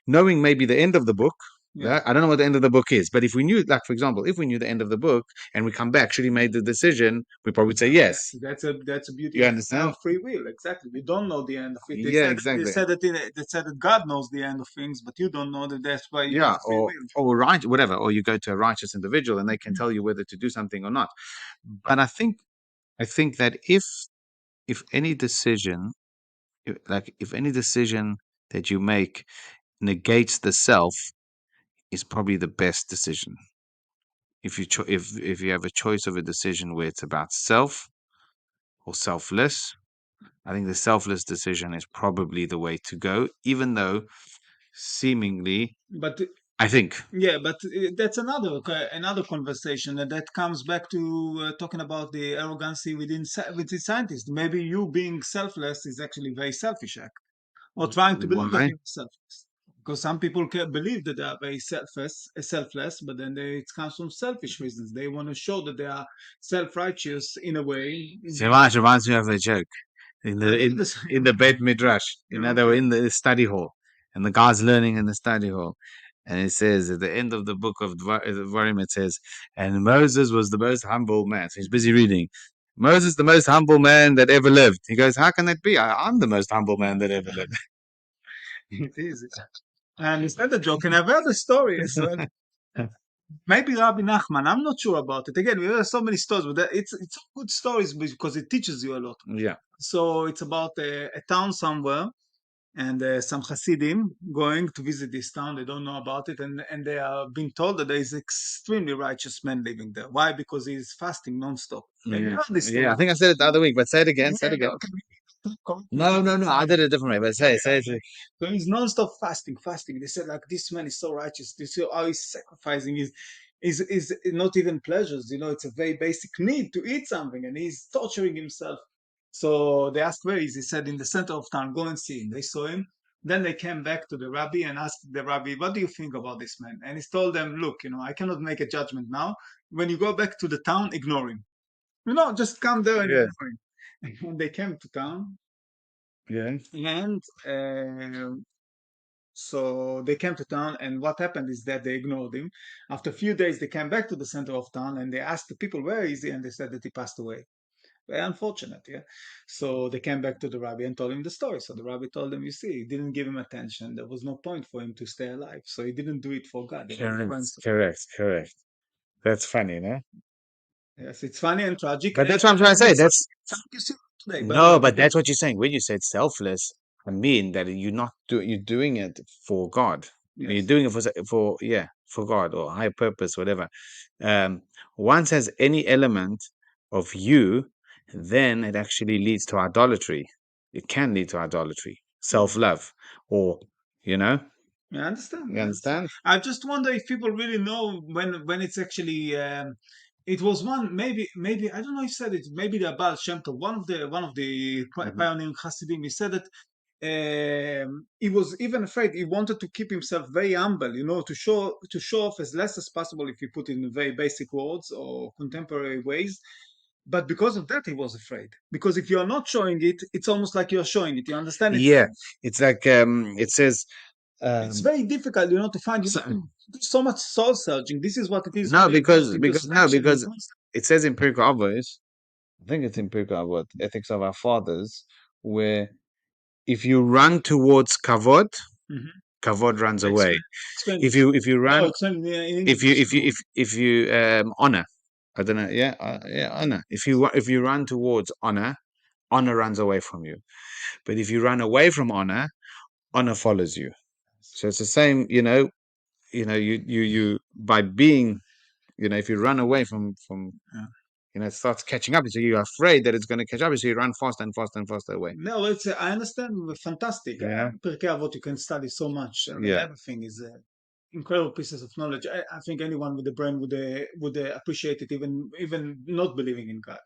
Speaker 1: Knowing maybe the end of the book.
Speaker 2: Yeah.
Speaker 1: I don't know what the end of the book is, but if we knew, like for example, if we knew the end of the book and we come back, actually made the decision, we probably would say yes.
Speaker 2: That's a beauty
Speaker 1: You
Speaker 2: of
Speaker 1: understand?
Speaker 2: free will. Exactly. We don't know the end of it. They
Speaker 1: Yeah,
Speaker 2: said they
Speaker 1: exactly.
Speaker 2: said that they said that God knows the end of things, but you don't know that. That's why you
Speaker 1: Yeah,
Speaker 2: have free will.
Speaker 1: or right, whatever, or you go to a righteous individual and they can tell you whether to do something or not. But I think that if any decision, if any decision that you make negates the self, is probably the best decision. If you have a choice of a decision where it's about self or selfless, I think the selfless decision is probably the way to go, even though seemingly,
Speaker 2: But
Speaker 1: I think.
Speaker 2: yeah, but that's another conversation, and that comes back to talking about the arrogancy within scientists. Maybe you being selfless is actually very selfish act, or trying to believe that
Speaker 1: Why?
Speaker 2: you're selfless. Because some people can believe that they are very selfless, but then it comes from selfish reasons. They want to show that they are self-righteous in a way.
Speaker 1: Reminds me of a joke in the in,
Speaker 2: This-
Speaker 1: in the Beit Midrash. They were
Speaker 2: okay.
Speaker 1: in the study hall, and the guy's learning in the study hall. And it says at the end of the book of Dvarim, it says, and Moses was the most humble man. So he's busy reading. Moses, the most humble man that ever lived. He goes, how can that be? I'm the most humble man that ever lived.
Speaker 2: It is. And it's not a joke, and I've heard a story as well. Maybe Rabbi Nachman. I'm not sure about it. Again, we have so many stories, but it's good stories because it teaches you a lot.
Speaker 1: Yeah.
Speaker 2: So it's about a town somewhere, and some Hasidim going to visit this town. They don't know about it, and they are being told that there is extremely righteous man living there. Why? Because he's fasting non-stop. Have you
Speaker 1: Yeah.
Speaker 2: heard this
Speaker 1: Yeah. I
Speaker 2: story?
Speaker 1: think I said it the other week, but say it again. Say it
Speaker 2: Yeah,
Speaker 1: again.
Speaker 2: okay. Correct me if
Speaker 1: No,
Speaker 2: I'm
Speaker 1: no, no. I
Speaker 2: wrong.
Speaker 1: did it a different way, but say it.
Speaker 2: So he's non-stop fasting. They said like this man is so righteous. They see how he's sacrificing is not even pleasures. It's a very basic need to eat something, and he's torturing himself. So they asked where is he. He said in the center of town. Go and see him. They saw him. Then they came back to the rabbi and asked the rabbi, "What do you think about this man?" And he told them, "Look, I cannot make a judgment now. When you go back to the town, ignore him. Just come there and
Speaker 1: Yeah.
Speaker 2: ignore him." And they came to town,
Speaker 1: Yeah.
Speaker 2: and so they came to town, and what happened is that they ignored him. After a few days, they came back to the center of town and they asked the people, "Where is he?" And they said that he passed away. Very unfortunate, yeah. So they came back to the rabbi and told him the story. So the rabbi told them, "You see, he didn't give him attention. There was no point for him to stay alive. So he didn't do it for God. He did it for
Speaker 1: Correct.
Speaker 2: himself."
Speaker 1: Correct. That's funny, no?
Speaker 2: Yes, it's funny and tragic.
Speaker 1: But
Speaker 2: And
Speaker 1: that's what I'm trying to say. That's
Speaker 2: something you see today, by the
Speaker 1: no,
Speaker 2: way,
Speaker 1: but
Speaker 2: people.
Speaker 1: that's what you're saying. When you said selfless, I mean that you're doing it for God. You're
Speaker 2: Yes.
Speaker 1: doing it for God or higher purpose, whatever. Once has any element of you, then it actually leads to idolatry. It can lead to idolatry, self-love, or you know,
Speaker 2: I understand.
Speaker 1: you
Speaker 2: I understand.
Speaker 1: understand?
Speaker 2: I just wonder if people really know when it's actually. It was one maybe I don't know if he said it. Maybe the Baal Shem Tov, one of the
Speaker 1: Mhm.
Speaker 2: pioneering Hasidim. He said that he was even afraid. He wanted to keep himself very humble, to show off as less as possible if you put it in very basic words or contemporary ways. But because of that, he was afraid. Because if you are not showing it, it's almost like you're showing it. You understand it?
Speaker 1: Yeah, it's like it says.
Speaker 2: It's
Speaker 1: Um,
Speaker 2: very difficult, to find there's so much soul searching. This is what it is
Speaker 1: no,
Speaker 2: really about,
Speaker 1: because no,
Speaker 2: introspection and
Speaker 1: because
Speaker 2: constant.
Speaker 1: it says in Pirkei Avos, I think it's in Pirkei Avot, Ethics of Our Fathers, where if you run towards kavod,
Speaker 2: Mhm.
Speaker 1: kavod runs away.
Speaker 2: Explain, explain
Speaker 1: If
Speaker 2: it.
Speaker 1: you
Speaker 2: No,
Speaker 1: run,
Speaker 2: explain in
Speaker 1: if
Speaker 2: English.
Speaker 1: you if you if you honor, I don't know, yeah, honor. If you run towards honor, honor runs away from you. But if you run away from honor follows you. So it's the same, you by being, if you run away from
Speaker 2: Yeah.
Speaker 1: it starts catching up. So you're afraid that it's going to catch up. So you run faster and faster and faster away.
Speaker 2: No, I understand. Fantastic.
Speaker 1: Yeah.
Speaker 2: Pirkei Avot, you can study so much. I mean,
Speaker 1: Yeah.
Speaker 2: everything is incredible pieces of knowledge. I think anyone with a brain would appreciate it, even not believing in God.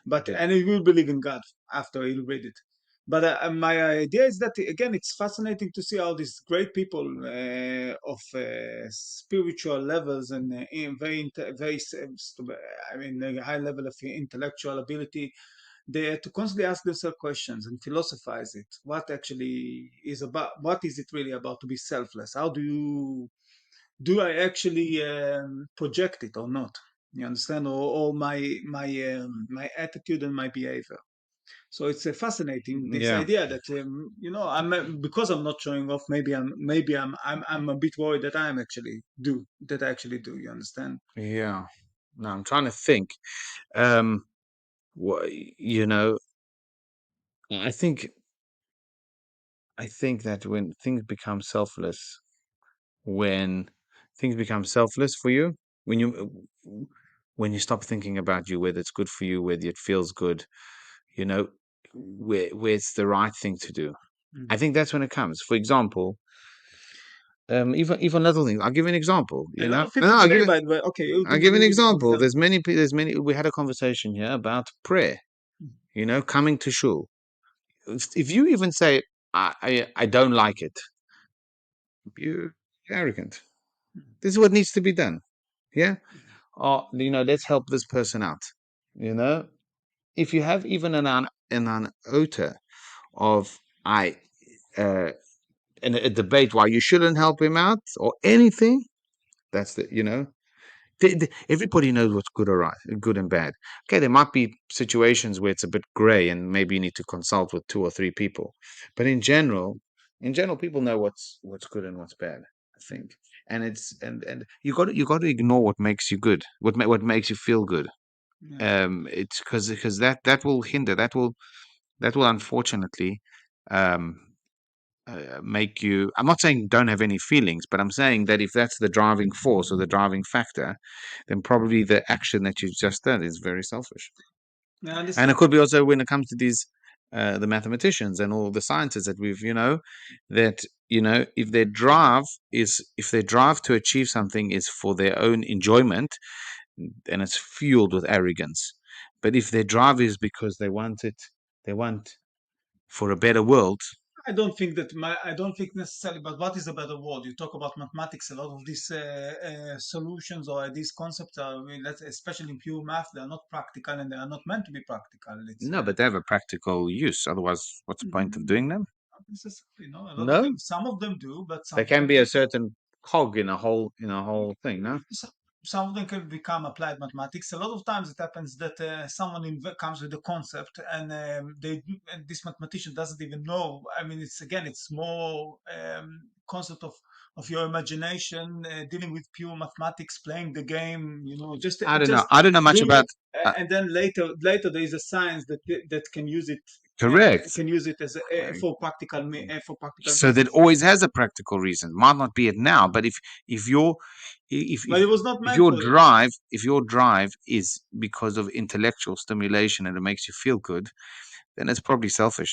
Speaker 2: But
Speaker 1: Yeah.
Speaker 2: and he will believe in God after he'll read it. But my idea is that again, it's fascinating to see how these great people of spiritual levels and very, I mean, a high level of intellectual ability, they have to constantly ask themselves questions and philosophize it. What actually is about? What is it really about to be selfless? How do I actually project it or not? You understand, or my attitude and my behavior. So it's fascinating this
Speaker 1: Yeah.
Speaker 2: idea that I'm because I'm not showing off. Maybe I'm a bit worried that I actually do. You understand?
Speaker 1: Yeah. No, I'm trying to think. Um, what you know, I think I think that when things become selfless for you, when you when you stop thinking about you, whether it's good for you, whether it feels good, you know, where it's the right thing to do. I
Speaker 2: Mhm.
Speaker 1: think that's when it comes. For example, even little things. I'll give you an example.
Speaker 2: A
Speaker 1: You
Speaker 2: lot
Speaker 1: know,
Speaker 2: of
Speaker 1: no,
Speaker 2: people
Speaker 1: I'll give
Speaker 2: today,
Speaker 1: it.
Speaker 2: by the way. Okay, you
Speaker 1: I'll
Speaker 2: give,
Speaker 1: give you an
Speaker 2: give an
Speaker 1: example.
Speaker 2: example.
Speaker 1: There's many. There's many. We had a conversation here about prayer. You know, coming to shul. If you even say I don't like it, you're arrogant. This is what needs to be done. Yeah. Or let's help this person out. You know, if you have even an iota of I uh in a debate why you shouldn't help him out or anything, that's everybody knows what's good or right, good and bad. Okay, there might be situations where it's a bit gray, and maybe you need to consult with two or three people. But in general, people know what's good and what's bad. I think, and it's and you got to ignore what makes you good, what makes you feel good.
Speaker 2: Yeah.
Speaker 1: It's because that will hinder, that will unfortunately um make you. I'm not saying don't have any feelings, but I'm saying that if that's the driving force or the driving factor, then probably the action that you've just done is very selfish.
Speaker 2: I
Speaker 1: And it
Speaker 2: understand.
Speaker 1: could be also when it comes to these the mathematicians and all the scientists that that if their drive to achieve something is for their own enjoyment, then it's fueled with arrogance. But if their drive is because they want for a better world.
Speaker 2: I don't think necessarily. But what is a better word? You talk about mathematics. A lot of these solutions or these concepts are, I mean, especially in pure math, they are not practical and they are not meant to be practical. It's
Speaker 1: No, but they have a practical use. Otherwise, what's the point of doing them?
Speaker 2: not necessarily, a lot of
Speaker 1: No,
Speaker 2: them. Some of them do, but
Speaker 1: there
Speaker 2: some of
Speaker 1: can
Speaker 2: them
Speaker 1: be a
Speaker 2: don't.
Speaker 1: certain cog in a whole thing. No.
Speaker 2: So- Some of them can become applied mathematics. A lot of times it happens that someone comes with a concept and and this mathematician doesn't even know. I mean, it's more concept of your imagination, dealing with pure mathematics, playing the game,
Speaker 1: I don't know.
Speaker 2: just
Speaker 1: I don't know much
Speaker 2: doing
Speaker 1: about.
Speaker 2: it.
Speaker 1: Uh,
Speaker 2: And then later there is a science that
Speaker 1: Correct.
Speaker 2: can use it as
Speaker 1: Uh,
Speaker 2: for practical
Speaker 1: So that
Speaker 2: reasons.
Speaker 1: always has a practical reason. Might not be it now, but if your
Speaker 2: But it was not
Speaker 1: if
Speaker 2: meant
Speaker 1: your
Speaker 2: for it.
Speaker 1: drive is because of intellectual stimulation and it makes you feel good, then it's probably selfish.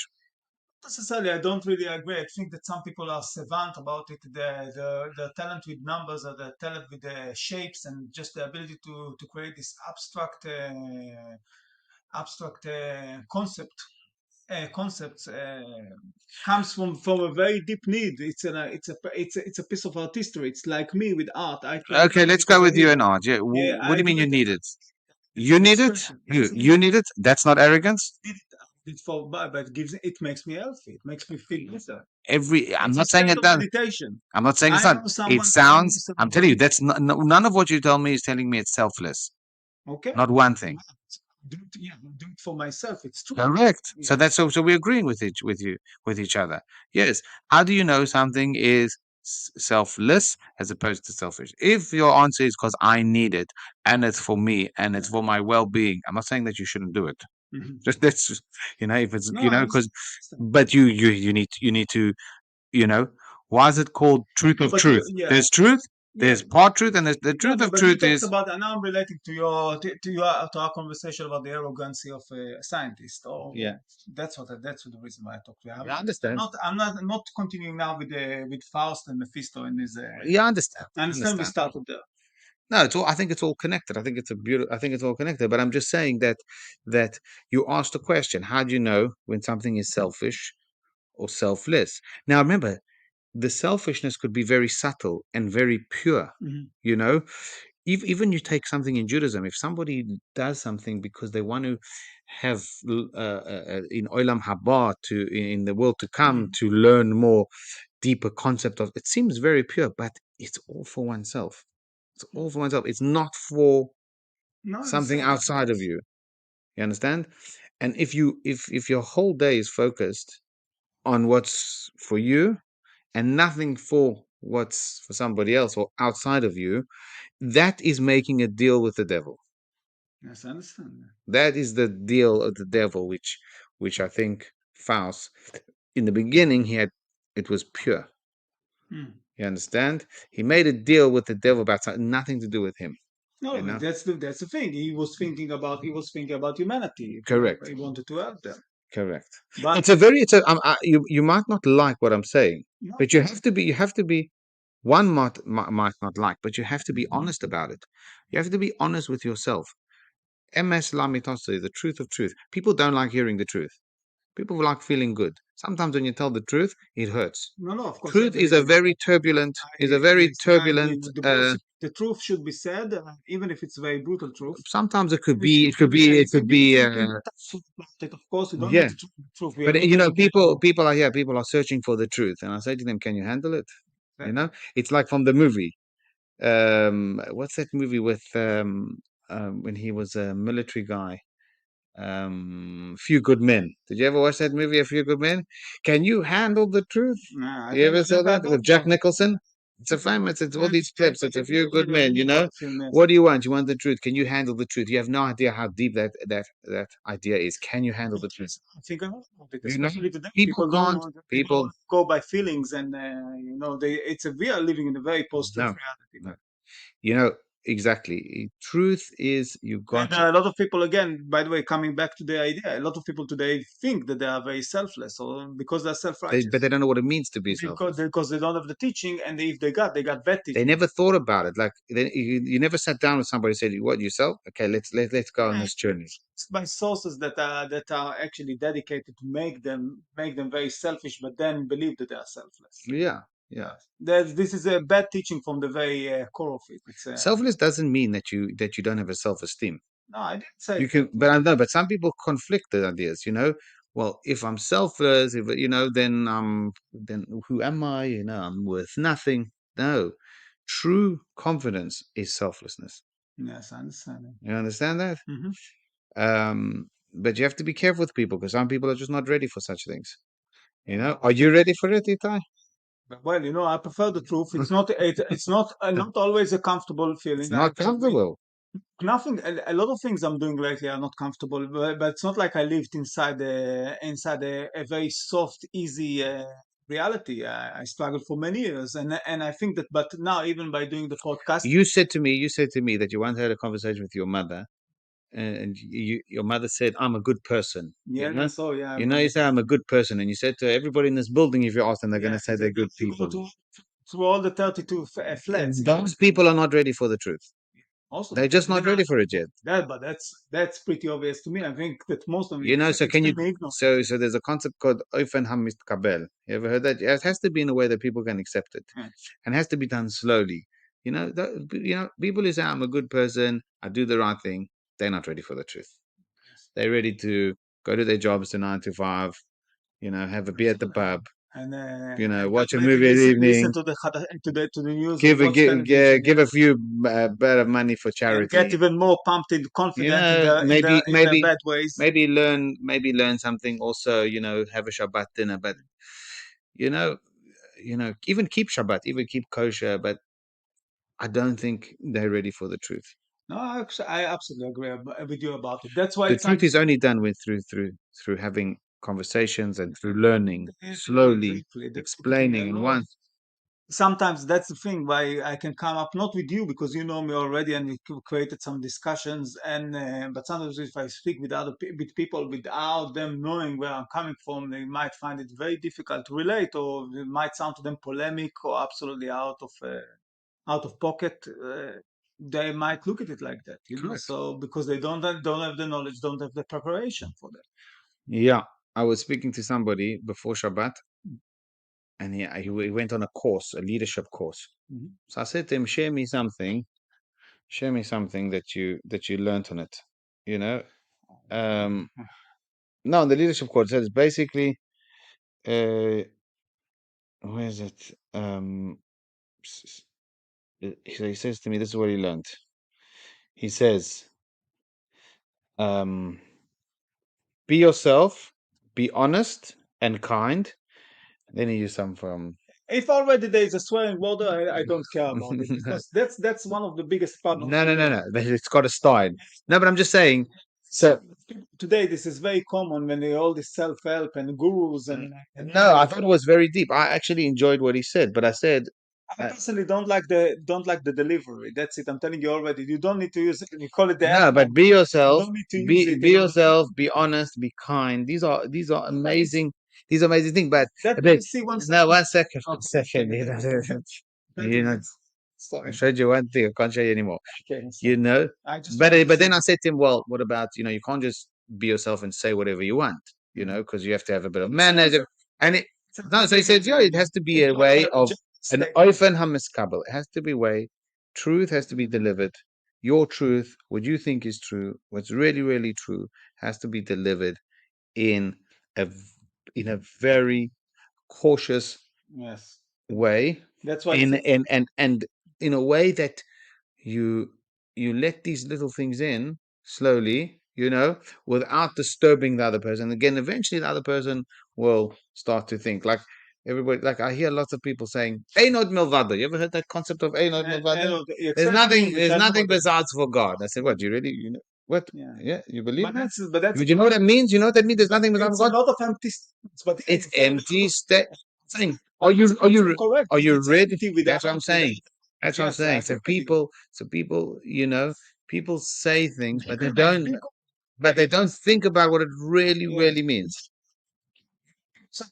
Speaker 2: Necessarily, I don't really agree. I think that some people are savant about it. The talent with numbers or the talent with the shapes and just the ability to create this abstract concepts comes from a very deep need. It's a piece of artistry. It's like me with art. I create
Speaker 1: Okay,
Speaker 2: art
Speaker 1: let's go
Speaker 2: because I
Speaker 1: with you
Speaker 2: need
Speaker 1: and
Speaker 2: art.
Speaker 1: Art. Yeah,
Speaker 2: Yeah,
Speaker 1: what do
Speaker 2: I
Speaker 1: you
Speaker 2: do
Speaker 1: mean you
Speaker 2: it.
Speaker 1: need it?
Speaker 2: It's
Speaker 1: You
Speaker 2: an
Speaker 1: need it?
Speaker 2: expression.
Speaker 1: You need it? That's not arrogance?
Speaker 2: Did it, for but it makes me healthy. It makes me feel better.
Speaker 1: I'm
Speaker 2: It's a
Speaker 1: not saying
Speaker 2: state
Speaker 1: it
Speaker 2: of
Speaker 1: does.
Speaker 2: meditation.
Speaker 1: I'm not saying it's
Speaker 2: I
Speaker 1: not.
Speaker 2: know
Speaker 1: It
Speaker 2: someone who
Speaker 1: sounds.
Speaker 2: said,
Speaker 1: I'm telling you, that's not, none of what you tell me is telling me it's selfless.
Speaker 2: okay,
Speaker 1: Not one thing.
Speaker 2: do it for myself. It's true.
Speaker 1: Correct.
Speaker 2: Yeah.
Speaker 1: So that's so we're agreeing with each other. Yes. How do you know something is selfless as opposed to selfish? If your answer is because I need it and it's for me and it's
Speaker 2: Yeah.
Speaker 1: for my well-being, I'm not saying that you shouldn't do it.
Speaker 2: Mhm.
Speaker 1: Just that's just, if it's
Speaker 2: No, I
Speaker 1: because
Speaker 2: understand.
Speaker 1: but you need to you know why is it called truth
Speaker 2: No,
Speaker 1: of
Speaker 2: but
Speaker 1: truth?
Speaker 2: yeah,
Speaker 1: There's truth,
Speaker 2: yeah.
Speaker 1: there's part truth, and there's the
Speaker 2: No,
Speaker 1: truth of
Speaker 2: but you
Speaker 1: truth
Speaker 2: talked
Speaker 1: is
Speaker 2: about, and now I'm relating to our conversation about the arrogancy of a scientist.
Speaker 1: yeah.
Speaker 2: Or that's the reason why I talked to you.
Speaker 1: Yeah, I understand.
Speaker 2: I'm not continuing now with Faust and Mephisto and his.
Speaker 1: Yeah, I understand.
Speaker 2: I
Speaker 1: I
Speaker 2: understand we
Speaker 1: understand.
Speaker 2: started there.
Speaker 1: No, it's all. I think it's all connected. I think it's a beautiful. I think it's all connected. But I'm just saying that you asked a question. How do you know when something is selfish or selfless? Now, remember, the selfishness could be very subtle and very pure.
Speaker 2: Mhm.
Speaker 1: You know, even you take something in Judaism. If somebody does something because they want to have in Olam Haba in the world to come
Speaker 2: Mhm.
Speaker 1: to learn more deeper concept of, it seems very pure, but it's all for oneself. It's all for oneself. It's not for
Speaker 2: No, I
Speaker 1: something
Speaker 2: understand.
Speaker 1: outside of you. You understand? And if your whole day is focused on what's for you and nothing for what's for somebody else or outside of you, that is making a deal with the devil.
Speaker 2: Yes, I understand.
Speaker 1: That is the deal of the devil, which I think Faust, in the beginning, he had, it was pure.
Speaker 2: Mm.
Speaker 1: You understand? He made a deal with the devil about something, nothing to do with him. You
Speaker 2: No,
Speaker 1: know?
Speaker 2: that's the thing. He was thinking about humanity.
Speaker 1: Correct.
Speaker 2: He wanted to help them.
Speaker 1: Correct.
Speaker 2: But
Speaker 1: It's a very, it's a, you might not like what I'm saying,
Speaker 2: no,
Speaker 1: but you have to be, one might not like, but you have to be honest about it. You have to be honest with yourself. MS Lamitose, the truth of truth. People don't like hearing the truth. People like feeling good. Sometimes when you tell the truth, it hurts.
Speaker 2: no, no. Of course, I
Speaker 1: Truth is
Speaker 2: believe
Speaker 1: a
Speaker 2: in that.
Speaker 1: very turbulent, is a
Speaker 2: I,
Speaker 1: very
Speaker 2: I
Speaker 1: turbulent.
Speaker 2: believe the both the truth should be said, even if it's very brutal truth.
Speaker 1: Sometimes it could
Speaker 2: It
Speaker 1: be,
Speaker 2: should be said.
Speaker 1: it could be.
Speaker 2: You can talk about it, of course. You don't need
Speaker 1: Yeah,
Speaker 2: to talk the truth. We are
Speaker 1: but you
Speaker 2: living
Speaker 1: know,
Speaker 2: in
Speaker 1: people are here. People are searching for the truth, and I say to them, "Can you handle it?" You
Speaker 2: exactly.
Speaker 1: know, it's like from the movie. What's that movie with when he was a military guy? Few Good Men. Did you ever watch that movie, A Few Good Men? Can you handle the truth?
Speaker 2: Nah,
Speaker 1: You ever
Speaker 2: I
Speaker 1: saw that
Speaker 2: don't
Speaker 1: with Jack
Speaker 2: know.
Speaker 1: Nicholson? It's a famous. It's all these clips. It's A Few Good
Speaker 2: I
Speaker 1: Men.
Speaker 2: know
Speaker 1: You
Speaker 2: about
Speaker 1: know,
Speaker 2: the film. Yes.
Speaker 1: what do you want? You want the truth? Can you handle the truth? You have no idea how deep that idea is. Can you handle the truth?
Speaker 2: I think I know about it,
Speaker 1: You know,
Speaker 2: especially today.
Speaker 1: people can't.
Speaker 2: People
Speaker 1: People
Speaker 2: go by feelings, and they. It's a we are living in a very post-truth
Speaker 1: no,
Speaker 2: reality.
Speaker 1: no. You know exactly. Truth is you
Speaker 2: And
Speaker 1: got.
Speaker 2: a lot of people, again, by the way, coming back to the idea, a lot of people today think that they are very selfless, or because they're
Speaker 1: But they
Speaker 2: self-righteous,
Speaker 1: don't know what it means to be selfless.
Speaker 2: because they don't have the teaching, and if they got bad
Speaker 1: They
Speaker 2: teaching.
Speaker 1: never thought about it. Like you never sat down with somebody and said, "What yourself? Okay, let's go on
Speaker 2: Yeah,
Speaker 1: this journey."
Speaker 2: it's by sources that are actually dedicated to make them very selfish, but then believe that they are selfless.
Speaker 1: Yeah, yeah.
Speaker 2: Yes, this is a bad teaching from the very core of it. It's
Speaker 1: Selfless doesn't mean that you don't have a self-esteem.
Speaker 2: no, I didn't say
Speaker 1: You can, but I know, but some people conflict the ideas. You know, well, if I'm selfless, if then who am I? You know, I'm worth nothing. No, true confidence is selflessness.
Speaker 2: yes, I understand it.
Speaker 1: You understand that?
Speaker 2: Hmm.
Speaker 1: But you have to be careful with people because some people are just not ready for such things. You know, are you ready for it, Itai?
Speaker 2: But, well, I prefer the truth. It's not not always a comfortable
Speaker 1: It's
Speaker 2: feeling. I
Speaker 1: not
Speaker 2: have to admit.
Speaker 1: comfortable.
Speaker 2: Nothing. A lot of things I'm doing lately are not comfortable, but it's not like I lived inside a very soft, easy reality. I struggled for many years, and I think that. But now, even by doing the podcast,
Speaker 1: You said to me that you once had a conversation with your mother, and your mother said, "I'm a good person." You
Speaker 2: yeah,
Speaker 1: know,
Speaker 2: so yeah, I
Speaker 1: you
Speaker 2: remember.
Speaker 1: say, "I'm a good person," and you said to everybody in this building, if you ask them, they're going
Speaker 2: Yeah,
Speaker 1: to say they're good
Speaker 2: if you go
Speaker 1: people.
Speaker 2: through all the 32 flats,
Speaker 1: And those people are not ready for the truth.
Speaker 2: also
Speaker 1: They're just not
Speaker 2: then
Speaker 1: ready for it yet.
Speaker 2: that's pretty obvious to me. I think that most of it
Speaker 1: You know,
Speaker 2: is
Speaker 1: so can you?
Speaker 2: extremely ignorant.
Speaker 1: So there's a concept called ofen hamitkabel. You ever heard that? Yeah, it has to be in a way that people can accept it,
Speaker 2: Yeah.
Speaker 1: and it has to be done slowly. People who say I'm a good person, I do the right thing. They're not ready for the truth. They're ready to go to their jobs to 9 to 5. Have a beer at the pub.
Speaker 2: And
Speaker 1: Watch a
Speaker 2: maybe
Speaker 1: movie at the
Speaker 2: listen
Speaker 1: evening.
Speaker 2: to to the news or
Speaker 1: Give a
Speaker 2: watch television,
Speaker 1: give a few bit of money for
Speaker 2: and get
Speaker 1: charity.
Speaker 2: even more pumped and confident in their
Speaker 1: Maybe
Speaker 2: bad ways.
Speaker 1: maybe learn something. Also, have a Shabbat dinner. But you know, even keep Shabbat, even keep kosher. But I don't think they're ready for the truth.
Speaker 2: No, I absolutely agree with you about it. That's why
Speaker 1: The
Speaker 2: it's
Speaker 1: truth is only done with through having conversations and through learning slowly,
Speaker 2: exactly
Speaker 1: explaining in one.
Speaker 2: sometimes that's the thing why I can come up not with you because you know me already and we created some discussions and but sometimes if I speak with with people without them knowing where I'm coming from they might find it very difficult to relate or it might sound to them polemic or absolutely out of pocket they might look at it like that, you know.
Speaker 1: Correct.
Speaker 2: So because they don't have the knowledge, don't have the preparation for that.
Speaker 1: Yeah, I was speaking to somebody before Shabbat, and he went on a course, a leadership course.
Speaker 2: Mhm.
Speaker 1: So I said to him, share me something that you learnt on it. You know, um, no, the leadership course says basically, uh, where is it? So he says to me, this is what he learnt. He says, um, be yourself, be honest and kind. Then he used some from.
Speaker 2: If already there is a swearing word, I don't care about it because that's one of the biggest problems
Speaker 1: No, no, no,
Speaker 2: today.
Speaker 1: no. It's got a style. No, but I'm just saying. So
Speaker 2: Today, this is very common when they all this self-help and gurus and
Speaker 1: no, I thought it was very deep. I actually enjoyed what he said, but I said,
Speaker 2: I personally don't like the delivery. That's it. I'm telling you already. You don't need to use it. You call it the F
Speaker 1: no, but
Speaker 2: bomb.
Speaker 1: be
Speaker 2: You
Speaker 1: yourself,
Speaker 2: don't need to use it
Speaker 1: be
Speaker 2: in order to.
Speaker 1: yourself, be honest, be kind. These are amazing. These are amazing things.
Speaker 2: That
Speaker 1: But
Speaker 2: you see one
Speaker 1: no,
Speaker 2: second.
Speaker 1: 1 second, one
Speaker 2: Okay.
Speaker 1: second. You know, I
Speaker 2: Sorry.
Speaker 1: showed you one thing. I can't show you anymore.
Speaker 2: Okay.
Speaker 1: You
Speaker 2: So
Speaker 1: know,
Speaker 2: I just
Speaker 1: but
Speaker 2: want to
Speaker 1: but
Speaker 2: see.
Speaker 1: then I said to him, well, what about you can't just be yourself and say whatever you want,
Speaker 2: Mhm.
Speaker 1: because you have to have a bit of manners. And it no, so he said, yeah, it has to be a
Speaker 2: It's not
Speaker 1: way
Speaker 2: a
Speaker 1: of
Speaker 2: just
Speaker 1: an
Speaker 2: statement.
Speaker 1: open hamiskabel. It has to be a way. Truth has to be delivered. Your truth, what you think is true, what's really really true, has to be delivered in a very cautious
Speaker 2: Yes.
Speaker 1: way,
Speaker 2: That's why it's
Speaker 1: in and in a way that you you let these little things in slowly, without disturbing the other person. Again, eventually the other person will start to think. Like everybody, like I hear lots of people saying, "Einod milvado." You ever heard that concept of Einod milvado?
Speaker 2: except in English.
Speaker 1: There's
Speaker 2: I know
Speaker 1: nothing
Speaker 2: what it
Speaker 1: besides for God. I said, what? Do you really, what?
Speaker 2: Yeah.
Speaker 1: Yeah, you believe
Speaker 2: But
Speaker 1: that?
Speaker 2: that's
Speaker 1: Do you know what that means? You know what that means? There's
Speaker 2: but
Speaker 1: nothing besides
Speaker 2: it's a
Speaker 1: God.
Speaker 2: lot of empty statements. But yeah,
Speaker 1: It's
Speaker 2: it's
Speaker 1: empty. Saying,
Speaker 2: but it's correct.
Speaker 1: are you
Speaker 2: It's
Speaker 1: ready?
Speaker 2: empty
Speaker 1: That's what I'm
Speaker 2: without
Speaker 1: saying. That's what I'm
Speaker 2: yes,
Speaker 1: saying.
Speaker 2: I completely agree.
Speaker 1: So people, people say things, but they don't think about what it really,
Speaker 2: Yeah.
Speaker 1: really means.
Speaker 2: So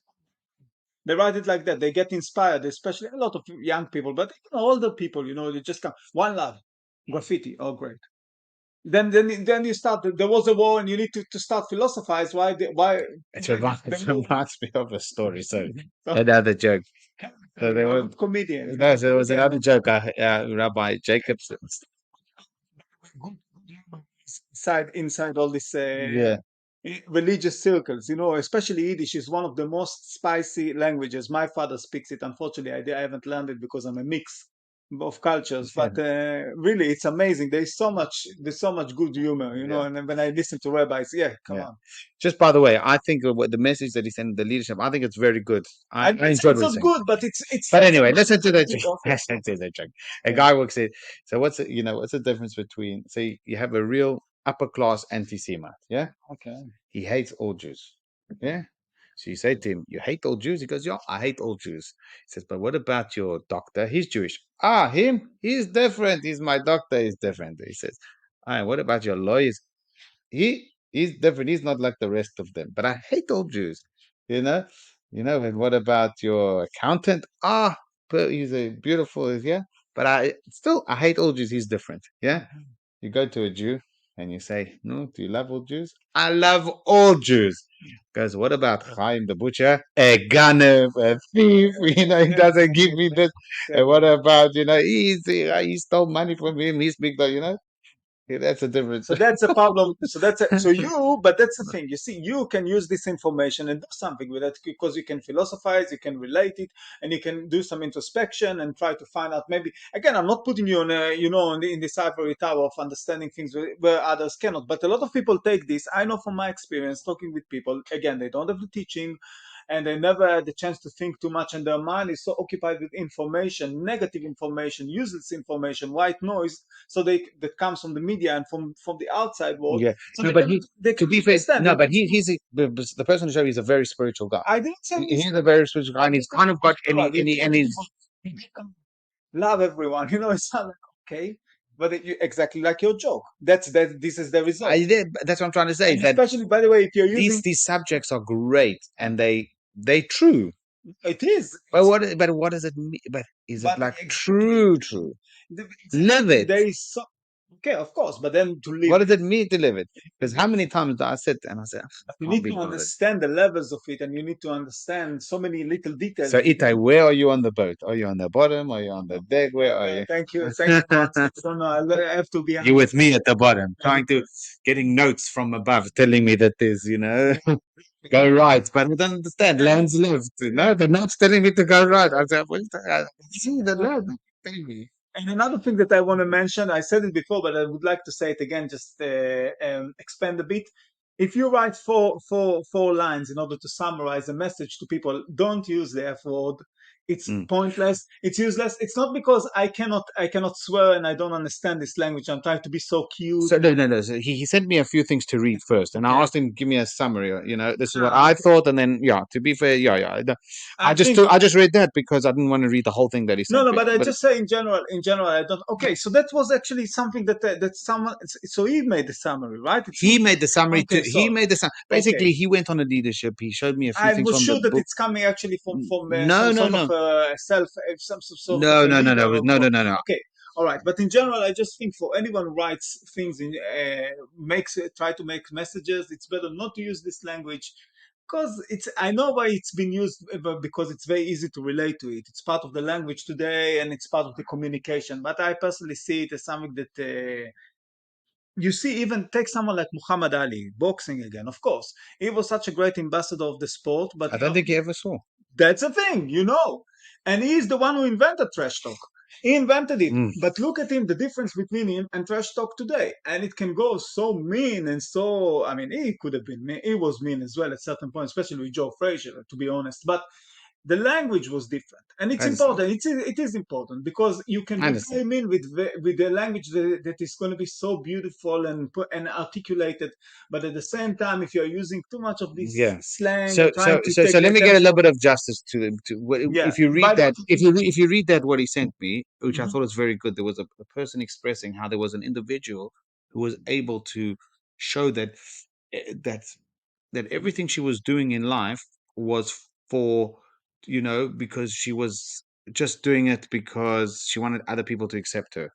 Speaker 2: they write it like that. They get inspired, especially a lot of young people, but even older people, they just come. One love, graffiti. Oh, great. Then you start. There was a war, and you need to start philosophize
Speaker 1: It reminds me of a story. So
Speaker 2: so,
Speaker 1: another joke. So there
Speaker 2: you're a
Speaker 1: was
Speaker 2: good comedian.
Speaker 1: no, so there was
Speaker 2: Yeah.
Speaker 1: another joke. Rabbi Jacobs.
Speaker 2: Inside all this
Speaker 1: Yeah,
Speaker 2: religious circles, especially Yiddish is one of the most spicy languages. My father speaks it. Unfortunately, I haven't learned it because I'm a mix of cultures.
Speaker 1: yeah,
Speaker 2: But really, it's amazing. There's so much good humor,
Speaker 1: yeah.
Speaker 2: And then when I listen to rabbis, yeah, come
Speaker 1: Yeah.
Speaker 2: on.
Speaker 1: Just by the way, I think what the message that he sent the leadership, I think it's very good.
Speaker 2: And
Speaker 1: I
Speaker 2: it's,
Speaker 1: enjoyed
Speaker 2: it's
Speaker 1: what he's
Speaker 2: not
Speaker 1: saying.
Speaker 2: good, but it's
Speaker 1: But
Speaker 2: it's a
Speaker 1: anyway,
Speaker 2: good
Speaker 1: listen to the
Speaker 2: okay.
Speaker 1: listen to the joke. A
Speaker 2: Yeah.
Speaker 1: guy works it. So what's the difference between, say, you have a real upper class anti-Semite, yeah?
Speaker 2: Okay.
Speaker 1: He hates all Jews, yeah. So you say to him, "You hate all Jews?" He goes, "Yeah, I hate all Jews." He says, "But what about your doctor? He's Jewish." Ah, him? He's different. He's my doctor. He's different. He says, "All right, what about your lawyers?" He's different. He's not like the rest of them. But I hate all Jews. You know, And what about your accountant? Ah, but he's a beautiful, yeah. But I hate all Jews. He's different. Yeah. You go to a Jew and you say, "No, do you love all Jews?" I love all Jews. Because what about Chaim the butcher? A gunner, a thief. He doesn't give me this. And what about he stole money from him? He speaks the. Yeah, that's a difference.
Speaker 2: So that's a problem. But that's the thing. You see, you can use this information and do something with it because you can philosophize, you can relate it, and you can do some introspection and try to find out. Maybe again, I'm not putting you in this ivory tower of understanding things where others cannot. But a lot of people take this. I know from my experience talking with people. Again, they don't have the teaching, and they never had the chance to think too much, and their mind is so occupied with information, negative information, useless information, white noise, so that comes from the media and from the outside world.
Speaker 1: Yeah.
Speaker 2: So
Speaker 1: No,
Speaker 2: they
Speaker 1: but
Speaker 2: can they
Speaker 1: to
Speaker 2: can
Speaker 1: be fair,
Speaker 2: understand
Speaker 1: no,
Speaker 2: it.
Speaker 1: but the person who showed me is a very spiritual guy.
Speaker 2: I didn't say this.
Speaker 1: He's a very spiritual guy, and he's kind of got and he's
Speaker 2: Love everyone. It's not like okay, but exactly like your joke. That. This is the result.
Speaker 1: that's what I'm trying to say.
Speaker 2: And
Speaker 1: That
Speaker 2: especially, by the way, if you're
Speaker 1: these
Speaker 2: using
Speaker 1: these subjects are great, and they true.
Speaker 2: It is.
Speaker 1: But what does it mean? But is it
Speaker 2: But
Speaker 1: like true? Live it.
Speaker 2: there is so okay, of course, but then to live
Speaker 1: What does
Speaker 2: it,
Speaker 1: it mean to live it? Because how many times do I sit and I say, I
Speaker 2: you
Speaker 1: can't
Speaker 2: need
Speaker 1: be
Speaker 2: to
Speaker 1: bothered.
Speaker 2: understand the levels of it, and you need to understand so many little details.
Speaker 1: So Itai, where are you on the boat? Are you on the bottom? Are you on the deck? Where are you?
Speaker 2: Thank you for answering. I don't know. I have to be
Speaker 1: You're with
Speaker 2: honest.
Speaker 1: me at the bottom, trying to getting notes from above telling me that there's, go right, but I don't understand. Lands left. No, the notes telling me to go right. I said, what's that? See the land telling me.
Speaker 2: And another thing that I want to mention, I said it before, but I would like to say it again, just expand a bit. If you write four lines in order to summarize a message to people, don't use the F word. It's
Speaker 1: Mm.
Speaker 2: pointless. It's useless. It's not because I cannot swear and I don't understand this language. I'm trying to be so cute.
Speaker 1: So no. So he sent me a few things to read first, and I
Speaker 2: Okay.
Speaker 1: asked him give me a summary. This is what
Speaker 2: Ah,
Speaker 1: I
Speaker 2: okay.
Speaker 1: thought, and then yeah. To be fair, yeah.
Speaker 2: I think
Speaker 1: I just read that because I didn't want to read the whole thing that he
Speaker 2: no,
Speaker 1: sent
Speaker 2: no,
Speaker 1: me.
Speaker 2: but I
Speaker 1: But
Speaker 2: just say in general, I don't. Okay, so that was actually something that someone. So he made the summary, right? It's not
Speaker 1: he made the summary too.
Speaker 2: okay.
Speaker 1: He
Speaker 2: So
Speaker 1: made the
Speaker 2: okay,
Speaker 1: basically he went on a leadership. He showed me a few
Speaker 2: I
Speaker 1: things
Speaker 2: was
Speaker 1: from the
Speaker 2: sure that
Speaker 1: book.
Speaker 2: it's coming actually from
Speaker 1: No,
Speaker 2: some
Speaker 1: no,
Speaker 2: sort of
Speaker 1: no,
Speaker 2: some sort of a leader of
Speaker 1: no.
Speaker 2: okay, all right. But in general, I just think for anyone who writes things in try to make messages, it's better not to use this language because it's I know why it's been used because it's very easy to relate to it. It's part of the language today and it's part of the communication. But I personally see it as something that you see, even take someone like Muhammad Ali, boxing again, of course. He was such a great ambassador of the sport, but
Speaker 1: I don't think he ever saw.
Speaker 2: that's a thing. And he's the one who invented trash talk. He invented it.
Speaker 1: Mm.
Speaker 2: But look at him, the difference between him and trash talk today. And it can go so mean and so, I mean, he could have been mean. He was mean as well at certain point, especially with Joe Frazier, to be honest. But the language was different, and
Speaker 1: I
Speaker 2: it's
Speaker 1: understand.
Speaker 2: important. It is important because you can
Speaker 1: I
Speaker 2: be
Speaker 1: understand.
Speaker 2: very mean with the language that is going to be so beautiful and articulated, but at the same time, if you're using too much of this
Speaker 1: Yeah.
Speaker 2: slang
Speaker 1: So
Speaker 2: and trying
Speaker 1: so
Speaker 2: to
Speaker 1: so
Speaker 2: take
Speaker 1: so
Speaker 2: the
Speaker 1: let me get a little
Speaker 2: attention,
Speaker 1: bit of justice
Speaker 2: yeah.
Speaker 1: if you read
Speaker 2: By the way,
Speaker 1: that if you read that what he sent me, which I
Speaker 2: mhm,
Speaker 1: thought was very good. There was a person expressing how there was an individual who was able to show that that everything she was doing in life was for because she was just doing it because she wanted other people to accept her.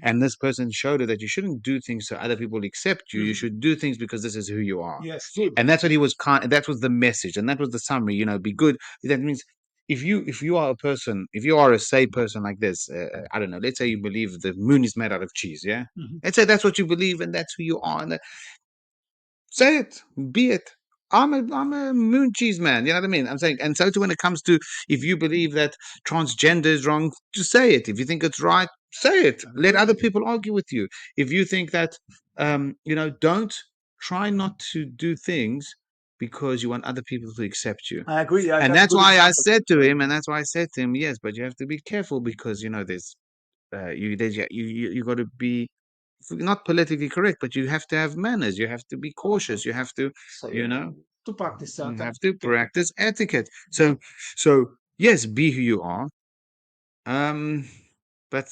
Speaker 1: And this person showed her that you shouldn't do things so other people accept you. You
Speaker 2: mhm,
Speaker 1: should do things because this is who you are.
Speaker 2: yes,
Speaker 1: And that's what he was that was the message, and that was the summary. Be good. That means if you are a person, if you are a say person like this, I don't know. Let's say you believe the moon is made out of cheese. Yeah.
Speaker 2: mhm.
Speaker 1: Let's say that's what you believe, and that's who you are, and say it, be it. I'm a moon cheese man. You know what I mean? I'm saying, and so too when it comes to if you believe that transgender is wrong, just say it. If you think it's right, say it. Let other people argue with you. If you think that, don't try not to do things because you want other people to accept you.
Speaker 2: I agree. I
Speaker 1: And
Speaker 2: got a
Speaker 1: that's
Speaker 2: good
Speaker 1: why I
Speaker 2: example.
Speaker 1: said to him, and that's why I said to him, yes, but you have to be careful because there's you got to be not politically correct, but you have to have manners. You have to be cautious. You have to,
Speaker 2: So
Speaker 1: you know,
Speaker 2: to practice
Speaker 1: you
Speaker 2: certain
Speaker 1: have to practice etiquette. So yes, be who you are. Um, but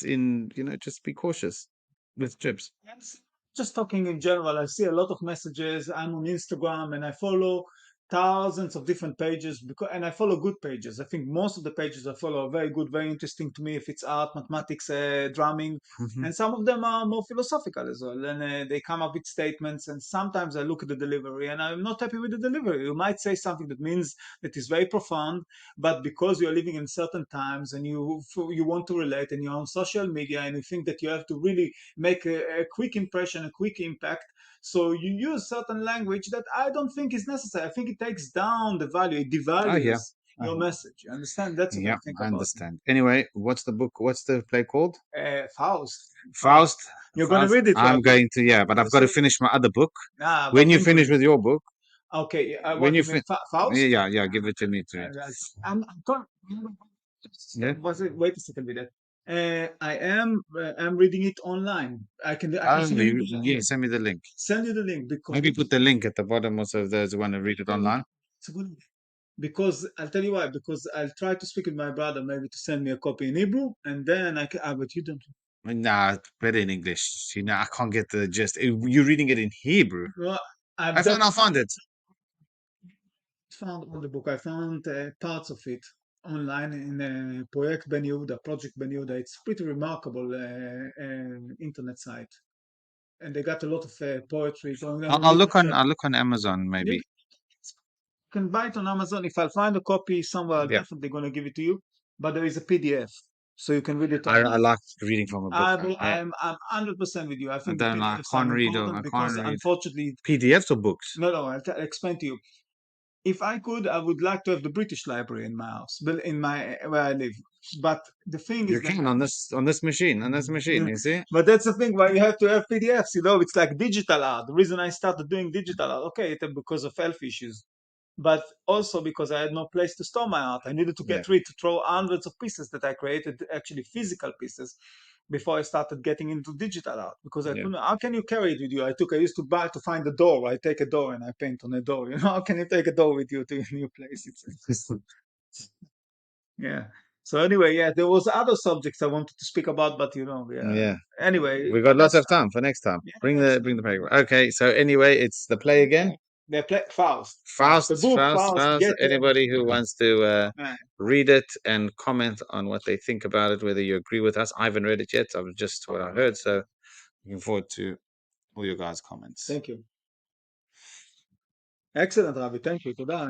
Speaker 1: just be cautious with trips.
Speaker 2: Yes. Just talking in general, I see a lot of messages. I'm on Instagram and I follow thousands of different pages and I follow good pages. I think most of the pages I follow are very good, very interesting to me if it's art, mathematics, drumming.
Speaker 1: Mhm.
Speaker 2: And some of them are more philosophical as well. And they come up with statements. And sometimes I look at the delivery and I'm not happy with the delivery. You might say something that means that is very profound, but because you're living in certain times and you want to relate and you're on social media and you think that you have to really make a quick impression, a quick impact. So you use certain language that I don't think is necessary. I think it takes down the value, it
Speaker 1: Oh yeah.
Speaker 2: devalues your
Speaker 1: Uh-huh.
Speaker 2: message. You understand? That's what I
Speaker 1: Yeah,
Speaker 2: think
Speaker 1: I
Speaker 2: about
Speaker 1: understand. Anyway, what's the book? What's the play called?
Speaker 2: Faust. Faust.
Speaker 1: Faust.
Speaker 2: You're gonna
Speaker 1: Faust.
Speaker 2: read it,
Speaker 1: I'm
Speaker 2: right?
Speaker 1: going to, yeah, but I've got to
Speaker 2: So,
Speaker 1: finish my other book.
Speaker 2: but
Speaker 1: When you
Speaker 2: when will
Speaker 1: finish
Speaker 2: you?
Speaker 1: with your book,
Speaker 2: Okay,
Speaker 1: when
Speaker 2: what
Speaker 1: you
Speaker 2: do you mean,
Speaker 1: fin,
Speaker 2: Faust?
Speaker 1: yeah, give it to me to read.
Speaker 2: I'm torn.
Speaker 1: Yeah.
Speaker 2: Was it? Wait a second with that. I'm reading it online. I can send you
Speaker 1: Only,
Speaker 2: the
Speaker 1: yeah,
Speaker 2: link.
Speaker 1: send me the link.
Speaker 2: Send you the link because
Speaker 1: Maybe put the link at the bottom also if there's one to read it online.
Speaker 2: it's a good because I'll tell you why. Because I'll try to speak with my brother, maybe to send me a copy in Hebrew, and then I can. But you don't.
Speaker 1: Nah, it's better in English. I can't get the gist. You're reading it in Hebrew.
Speaker 2: Well, I've
Speaker 1: I found
Speaker 2: that
Speaker 1: I'll find it.
Speaker 2: found all the book. I found parts of it online in Project Ben Yehuda, Project Ben Yehuda. It's pretty remarkable internet site, and they got a lot of poetry going on, literature.
Speaker 1: I'll look on Amazon
Speaker 2: You
Speaker 1: maybe.
Speaker 2: can buy it on Amazon. If I'll find a copy somewhere, I'll
Speaker 1: Yeah.
Speaker 2: definitely going to give it to you. But there is a PDF, so you can read it
Speaker 1: I
Speaker 2: online.
Speaker 1: like reading from a book.
Speaker 2: I'm 100% with you. I
Speaker 1: I
Speaker 2: think the
Speaker 1: don't like. I
Speaker 2: PDFs are
Speaker 1: can't read.
Speaker 2: important
Speaker 1: I
Speaker 2: because
Speaker 1: can't read
Speaker 2: unfortunately,
Speaker 1: PDFs or books.
Speaker 2: no, I'll explain to you. If I could, I would like to have the British Library in my house, but in my where I live. But the thing
Speaker 1: You
Speaker 2: is that,
Speaker 1: can on this machine. On this machine,
Speaker 2: yeah,
Speaker 1: you see?
Speaker 2: but that's the thing why you have to have PDFs. You know, it's like digital art. The reason I started doing digital art, okay, it because of health issues, but also because I had no place to store my art. I needed to
Speaker 1: Yeah.
Speaker 2: get rid to throw hundreds of pieces that I created, actually physical pieces, before I started getting into digital art because I
Speaker 1: Yeah.
Speaker 2: couldn't. How can you carry it with you? I used to buy to find a door. I take a door and I paint on a door. You know, how can you take a door with you to a new place? Yeah. So anyway, yeah, there was other subjects I wanted to speak about, but yeah.
Speaker 1: Yeah.
Speaker 2: Anyway,
Speaker 1: We've got lots
Speaker 2: that's
Speaker 1: of time for next time.
Speaker 2: yes.
Speaker 1: Bring the paper. Okay. So anyway, it's the play again.
Speaker 2: They play Faust. The
Speaker 1: Fast,
Speaker 2: book
Speaker 1: fast,
Speaker 2: Faust.
Speaker 1: fast.
Speaker 2: Get
Speaker 1: Anybody who wants to
Speaker 2: uh,
Speaker 1: read it and comment on what they think about it, whether you agree with us. I haven't read it yet. I've just what I heard. So looking forward to all your guys' comments.
Speaker 2: thank you. Excellent, Ravi. Thank you. תודה.